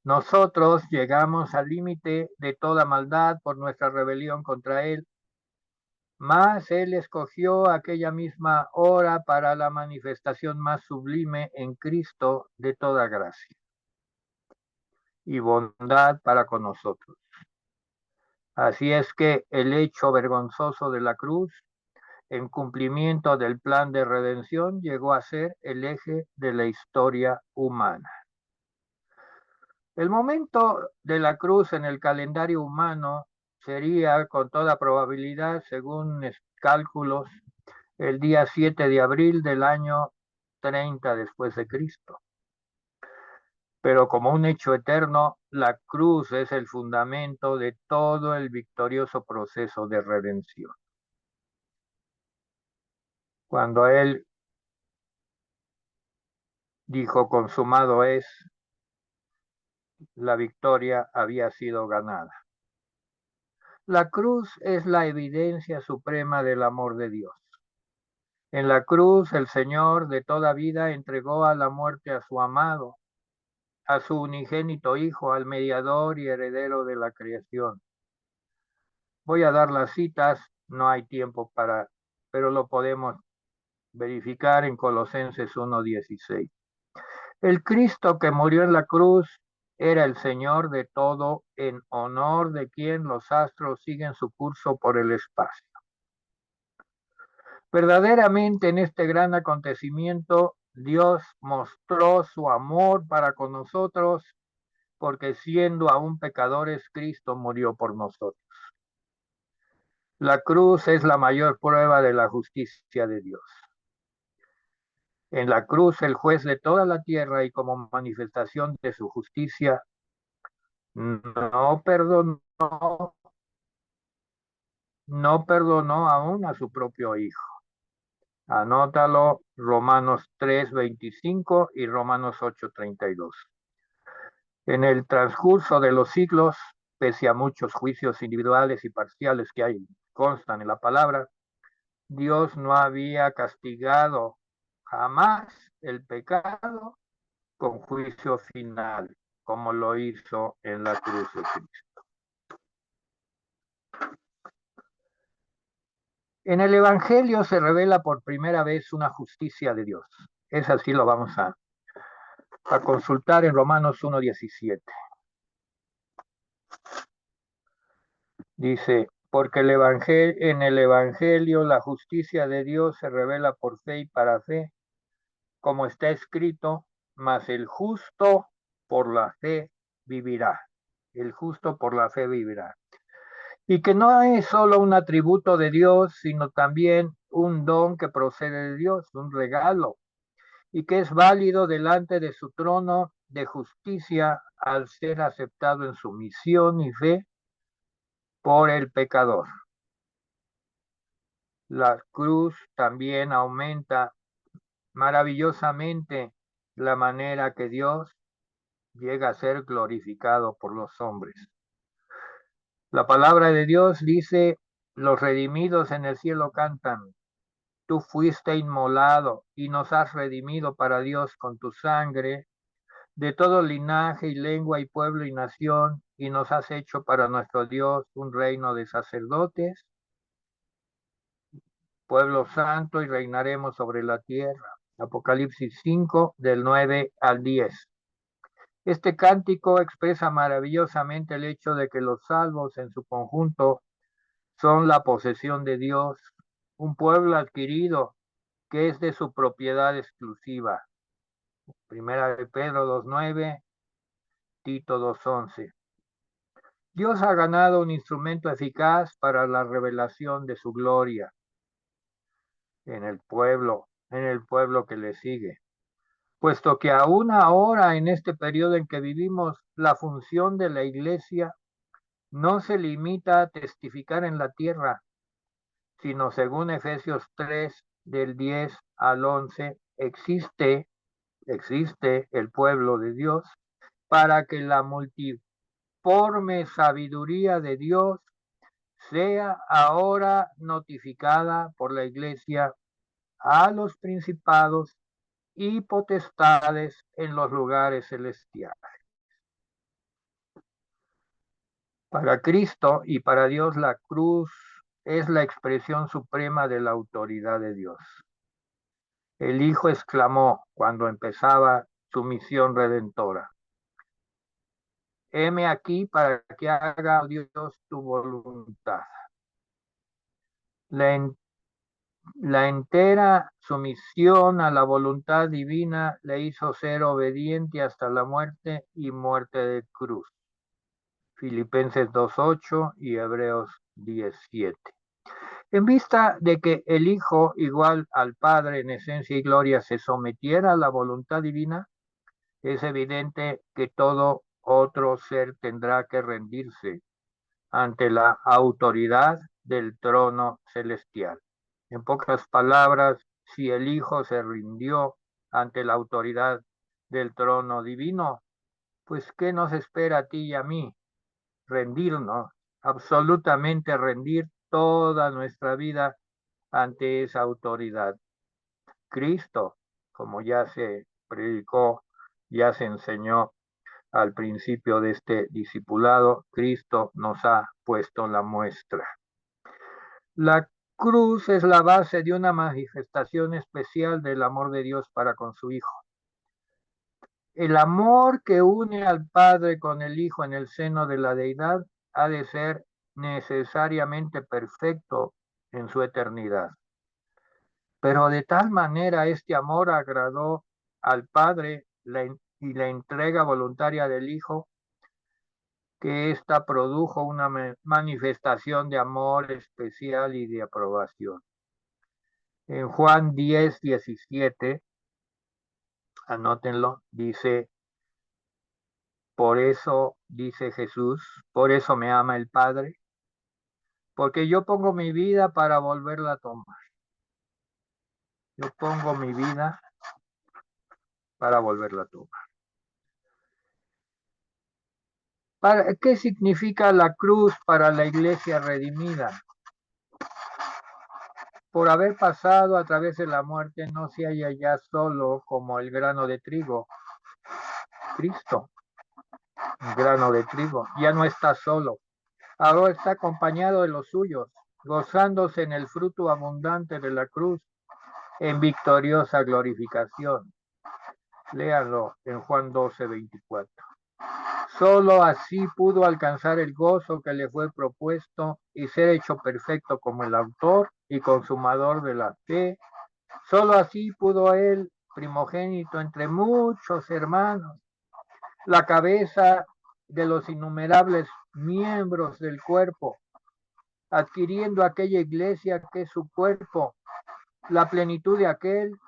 Nosotros llegamos al límite de toda maldad por nuestra rebelión contra Él, mas Él escogió aquella misma hora para la manifestación más sublime en Cristo de toda gracia y bondad para con nosotros. Así es que el hecho vergonzoso de la cruz, en cumplimiento del plan de redención, llegó a ser el eje de la historia humana. El momento de la cruz en el calendario humano sería, con toda probabilidad, según cálculos, el día 7 de abril del año 30 después de Cristo. Pero como un hecho eterno, la cruz es el fundamento de todo el victorioso proceso de redención. Cuando Él dijo consumado es, la victoria había sido ganada. La cruz es la evidencia suprema del amor de Dios. En la cruz el Señor de toda vida entregó a la muerte a su amado, a su unigénito Hijo, al mediador y heredero de la creación. Voy a dar las citas, no hay tiempo pero lo podemos verificar en Colosenses 1:16. El Cristo que murió en la cruz era el Señor de todo, en honor de quien los astros siguen su curso por el espacio. Verdaderamente en este gran acontecimiento, Dios mostró su amor para con nosotros, porque siendo aún pecadores, Cristo murió por nosotros. La cruz es la mayor prueba de la justicia de Dios. En la cruz, el juez de toda la tierra, y como manifestación de su justicia, no perdonó aún a su propio Hijo. Anótalo, Romanos 3:25 y Romanos 8:32. En el transcurso de los siglos, pese a muchos juicios individuales y parciales que constan en la palabra, Dios no había castigado jamás el pecado con juicio final, como lo hizo en la cruz de Cristo. En el Evangelio se revela por primera vez una justicia de Dios. Es así, lo vamos a consultar en Romanos 1:17. Dice, porque en el Evangelio la justicia de Dios se revela por fe y para fe, como está escrito, mas el justo por la fe vivirá. El justo por la fe vivirá. Y que no es solo un atributo de Dios, sino también un don que procede de Dios, un regalo, y que es válido delante de su trono de justicia al ser aceptado en su misión y fe por el pecador. La cruz también aumenta maravillosamente la manera que Dios llega a ser glorificado por los hombres. La palabra de Dios dice, los redimidos en el cielo cantan, tú fuiste inmolado y nos has redimido para Dios con tu sangre, de todo linaje y lengua y pueblo y nación, y nos has hecho para nuestro Dios un reino de sacerdotes, pueblo santo, y reinaremos sobre la tierra. Apocalipsis 5, del 9 al 10. Este cántico expresa maravillosamente el hecho de que los salvos en su conjunto son la posesión de Dios, un pueblo adquirido que es de su propiedad exclusiva. Primera de Pedro 2:9, Tito 2:11. Dios ha ganado un instrumento eficaz para la revelación de su gloria en el pueblo que le sigue. Puesto que aún ahora, en este periodo en que vivimos, la función de la iglesia no se limita a testificar en la tierra, sino según Efesios 3, del 10 al 11, existe el pueblo de Dios para que la multiforme sabiduría de Dios sea ahora notificada por la iglesia a los principados y potestades en los lugares celestiales. Para Cristo y para Dios, la cruz es la expresión suprema de la autoridad de Dios. El Hijo exclamó cuando empezaba su misión redentora, heme aquí para que haga, oh Dios, tu voluntad. La entera sumisión a la voluntad divina le hizo ser obediente hasta la muerte y muerte de cruz. Filipenses 2:8 y Hebreos 10:7. En vista de que el Hijo, igual al Padre en esencia y gloria, se sometiera a la voluntad divina, es evidente que todo otro ser tendrá que rendirse ante la autoridad del trono celestial. En pocas palabras, si el Hijo se rindió ante la autoridad del trono divino, pues ¿qué nos espera a ti y a mí? Rendirnos, absolutamente rendir toda nuestra vida ante esa autoridad. Cristo, como ya se predicó, ya se enseñó al principio de este discipulado, Cristo nos ha puesto la muestra. La cruz es la base de una manifestación especial del amor de Dios para con su Hijo. El amor que une al Padre con el Hijo en el seno de la deidad ha de ser necesariamente perfecto en su eternidad. Pero de tal manera este amor agradó al Padre y la entrega voluntaria del Hijo, que ésta produjo una manifestación de amor especial y de aprobación. En Juan 10:17, anótenlo, dice, por eso, dice Jesús, por eso me ama el Padre, porque yo pongo mi vida para volverla a tomar. Yo pongo mi vida para volverla a tomar. ¿Qué significa la cruz para la iglesia redimida? Por haber pasado a través de la muerte, no se halla ya solo como el grano de trigo. Cristo, grano de trigo, ya no está solo. Ahora está acompañado de los suyos, gozándose en el fruto abundante de la cruz, en victoriosa glorificación. Léanlo en Juan 12:24. Solo así pudo alcanzar el gozo que le fue propuesto y ser hecho perfecto como el autor y consumador de la fe. Solo así pudo él, primogénito entre muchos hermanos, la cabeza de los innumerables miembros del cuerpo, adquiriendo aquella iglesia que es su cuerpo, la plenitud de aquel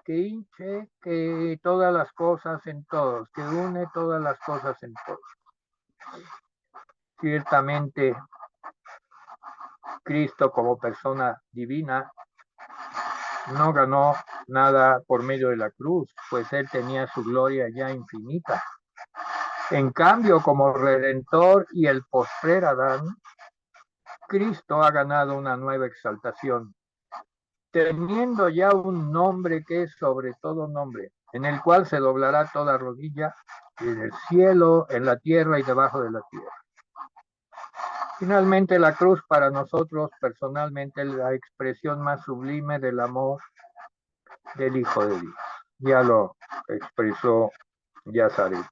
que hinche que todas las cosas en todos, que une todas las cosas en todos. Ciertamente, Cristo como persona divina no ganó nada por medio de la cruz, pues él tenía su gloria ya infinita. En cambio, como Redentor y el postrer Adán, Cristo ha ganado una nueva exaltación, teniendo ya un nombre que es sobre todo nombre, en el cual se doblará toda rodilla en el cielo, en la tierra y debajo de la tierra. Finalmente, la cruz para nosotros personalmente es la expresión más sublime del amor del Hijo de Dios. Ya lo expresó Yazaret.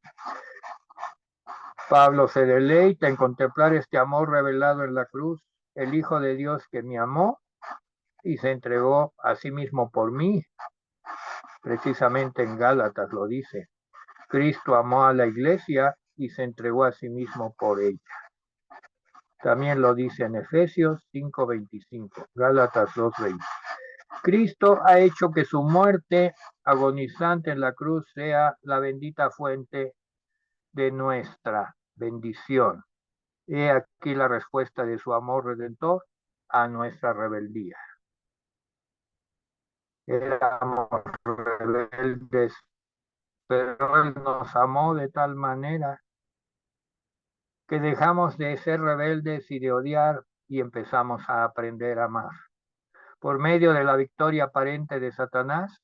Pablo se deleita en contemplar este amor revelado en la cruz, el Hijo de Dios que me amó y se entregó a sí mismo por mí. Precisamente en Gálatas lo dice. Cristo amó a la iglesia y se entregó a sí mismo por ella. También lo dice en Efesios 5:25, Gálatas 2:20. Cristo ha hecho que su muerte agonizante en la cruz sea la bendita fuente de nuestra bendición. He aquí la respuesta de su amor redentor a nuestra rebeldía. Éramos rebeldes, pero Él nos amó de tal manera que dejamos de ser rebeldes y de odiar y empezamos a aprender a amar. Por medio de la victoria aparente de Satanás,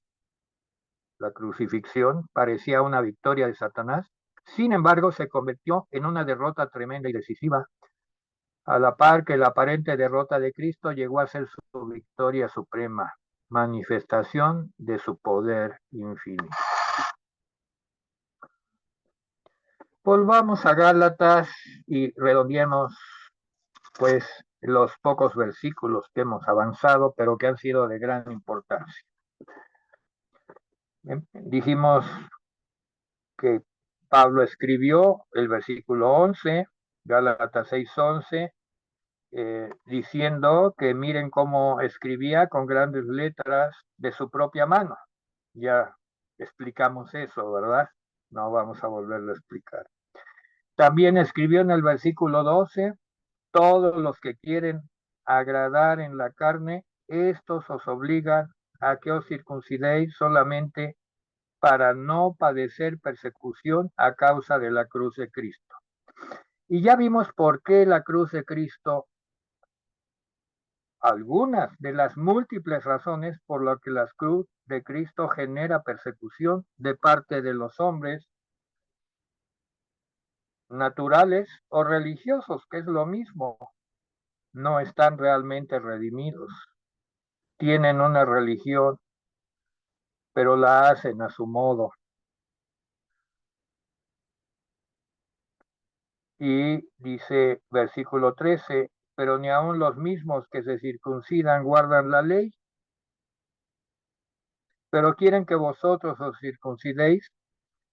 la crucifixión parecía una victoria de Satanás, sin embargo se convirtió en una derrota tremenda y decisiva, a la par que la aparente derrota de Cristo llegó a ser su victoria suprema, manifestación de su poder infinito. Volvamos a Gálatas y redondeemos pues los pocos versículos que hemos avanzado, pero que han sido de gran importancia. Dijimos que Pablo escribió el versículo 11, Gálatas 6:11, diciendo que miren cómo escribía con grandes letras de su propia mano. Ya explicamos eso, ¿verdad? No vamos a volverlo a explicar. También escribió en el versículo 12, todos los que quieren agradar en la carne, estos os obligan a que os circuncidéis solamente para no padecer persecución a causa de la cruz de Cristo. Y ya vimos por qué la cruz de Cristo, algunas de las múltiples razones por las que la cruz de Cristo genera persecución de parte de los hombres naturales o religiosos, que es lo mismo, no están realmente redimidos. Tienen una religión, pero la hacen a su modo. Y dice versículo 13, pero ni aun los mismos que se circuncidan guardan la ley, pero quieren que vosotros os circuncidéis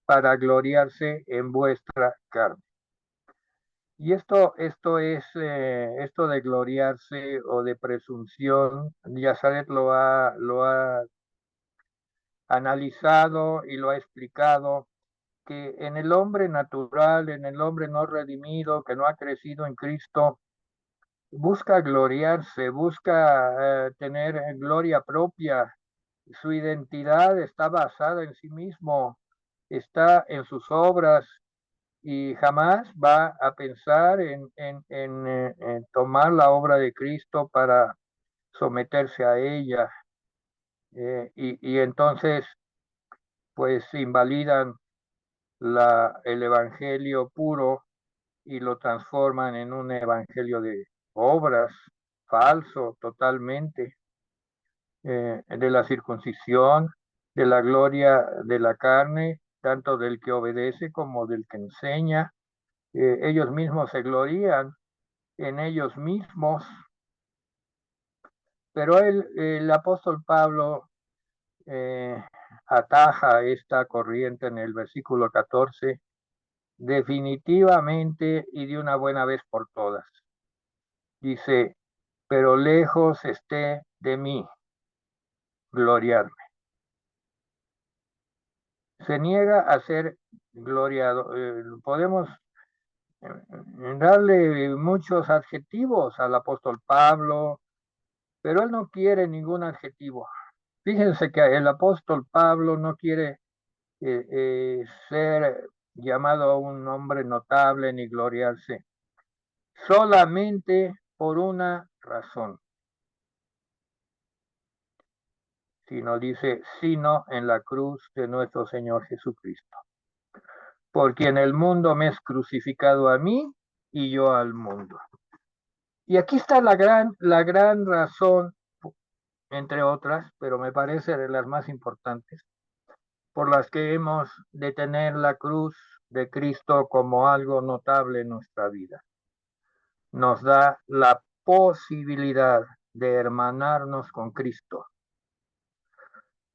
para gloriarse en vuestra carne. Y esto de gloriarse o de presunción, Yazaret lo ha analizado y lo ha explicado, que en el hombre natural, en el hombre no redimido, que no ha crecido en Cristo, busca gloriarse, busca tener gloria propia. Su identidad está basada en sí mismo, está en sus obras y jamás va a pensar en tomar la obra de Cristo para someterse a ella. Y entonces, pues invalidan el evangelio puro y lo transforman en un evangelio de obras, falso totalmente, de la circuncisión, de la gloria de la carne, tanto del que obedece como del que enseña. Ellos mismos se glorían en ellos mismos, pero el apóstol Pablo eh, ataja esta corriente en el versículo 14 definitivamente y de una buena vez por todas. Dice, pero lejos esté de mí gloriarme. Se niega a ser gloriado. Podemos darle muchos adjetivos al apóstol Pablo, pero él no quiere ningún adjetivo. Fíjense que el apóstol Pablo no quiere ser llamado a un hombre notable ni gloriarse, solamente por una razón. Sino dice, sino en la cruz de nuestro Señor Jesucristo. Por quien el mundo me es crucificado a mí y yo al mundo. Y aquí está la gran razón, entre otras, pero me parece de las más importantes, por las que hemos de tener la cruz de Cristo como algo notable en nuestra vida. Nos da la posibilidad de hermanarnos con Cristo.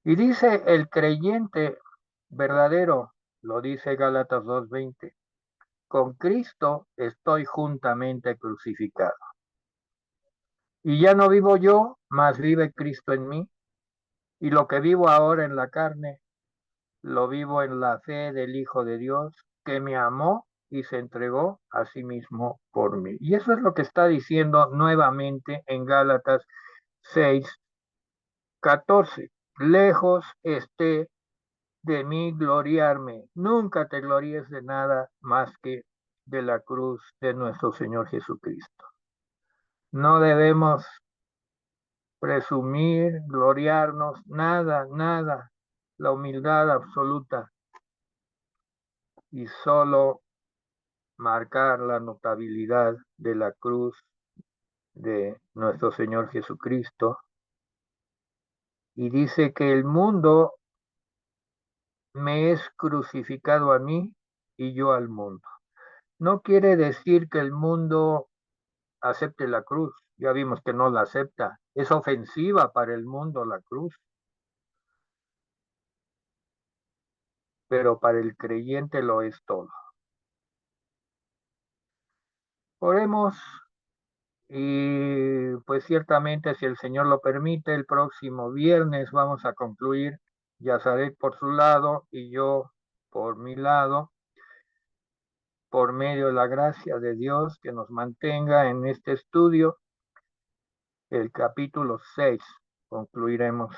Y dice el creyente verdadero, lo dice Gálatas 2:20, con Cristo estoy juntamente crucificado. Y ya no vivo yo, mas vive Cristo en mí. Y lo que vivo ahora en la carne, lo vivo en la fe del Hijo de Dios, que me amó y se entregó a sí mismo por mí. Y eso es lo que está diciendo nuevamente en Gálatas 6:14. Lejos esté de mí gloriarme. Nunca te glories de nada más que de la cruz de nuestro Señor Jesucristo. No debemos presumir, gloriarnos, nada, nada. La humildad absoluta y solo marcar la notabilidad de la cruz de nuestro Señor Jesucristo. Y dice que el mundo me es crucificado a mí y yo al mundo. No quiere decir que el mundo acepte la cruz. Ya vimos que no la acepta. Es ofensiva para el mundo la cruz. Pero para el creyente lo es todo. Oremos y pues ciertamente si el Señor lo permite, el próximo viernes vamos a concluir Yazaret por su lado y yo por mi lado, por medio de la gracia de Dios que nos mantenga en este estudio. El capítulo 6 concluiremos.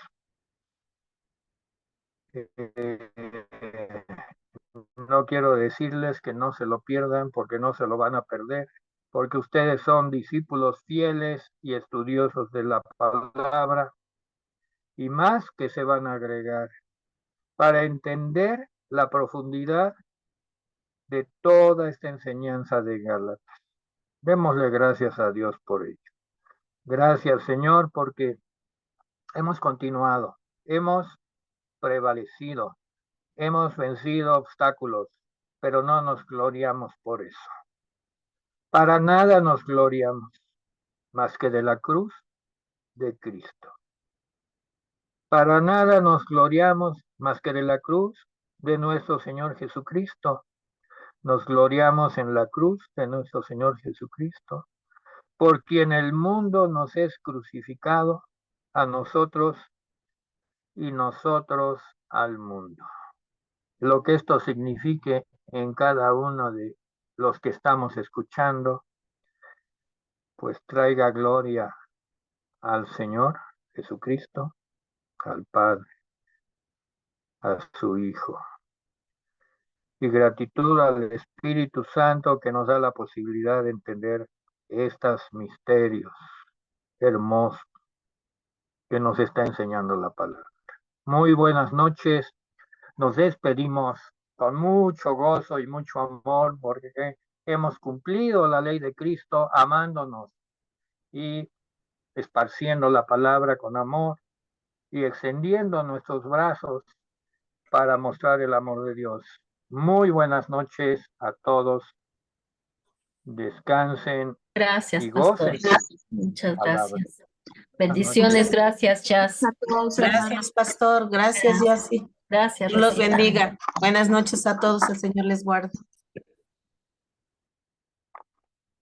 No quiero decirles que no se lo pierdan porque no se lo van a perder, porque ustedes son discípulos fieles y estudiosos de la palabra y más que se van a agregar para entender la profundidad de toda esta enseñanza de Gálatas. Démosle gracias a Dios por ello. Gracias, Señor, porque hemos continuado, hemos prevalecido, hemos vencido obstáculos, pero no nos gloriamos por eso. Para nada nos gloriamos más que de la cruz de Cristo. Para nada nos gloriamos más que de la cruz de nuestro Señor Jesucristo. Nos gloriamos en la cruz de nuestro Señor Jesucristo, por quien el mundo nos es crucificado, a nosotros y nosotros al mundo. Lo que esto signifique en cada uno de los que estamos escuchando, pues traiga gloria al Señor Jesucristo, al Padre, a su Hijo. Y gratitud al Espíritu Santo que nos da la posibilidad de entender estos misterios hermosos que nos está enseñando la palabra. Muy buenas noches. Nos despedimos con mucho gozo y mucho amor porque hemos cumplido la ley de Cristo amándonos y esparciendo la palabra con amor y extendiendo nuestros brazos para mostrar el amor de Dios. Muy buenas noches a todos. Descansen Gracias, y pastor. gocen. Muchas Palabra. gracias. Bendiciones, gracias, Chas. A todos, hermanos. Gracias, pastor. Gracias, Yasi. Gracias, Dios los Rosita. bendiga. Buenas noches a todos. El Señor les guarde.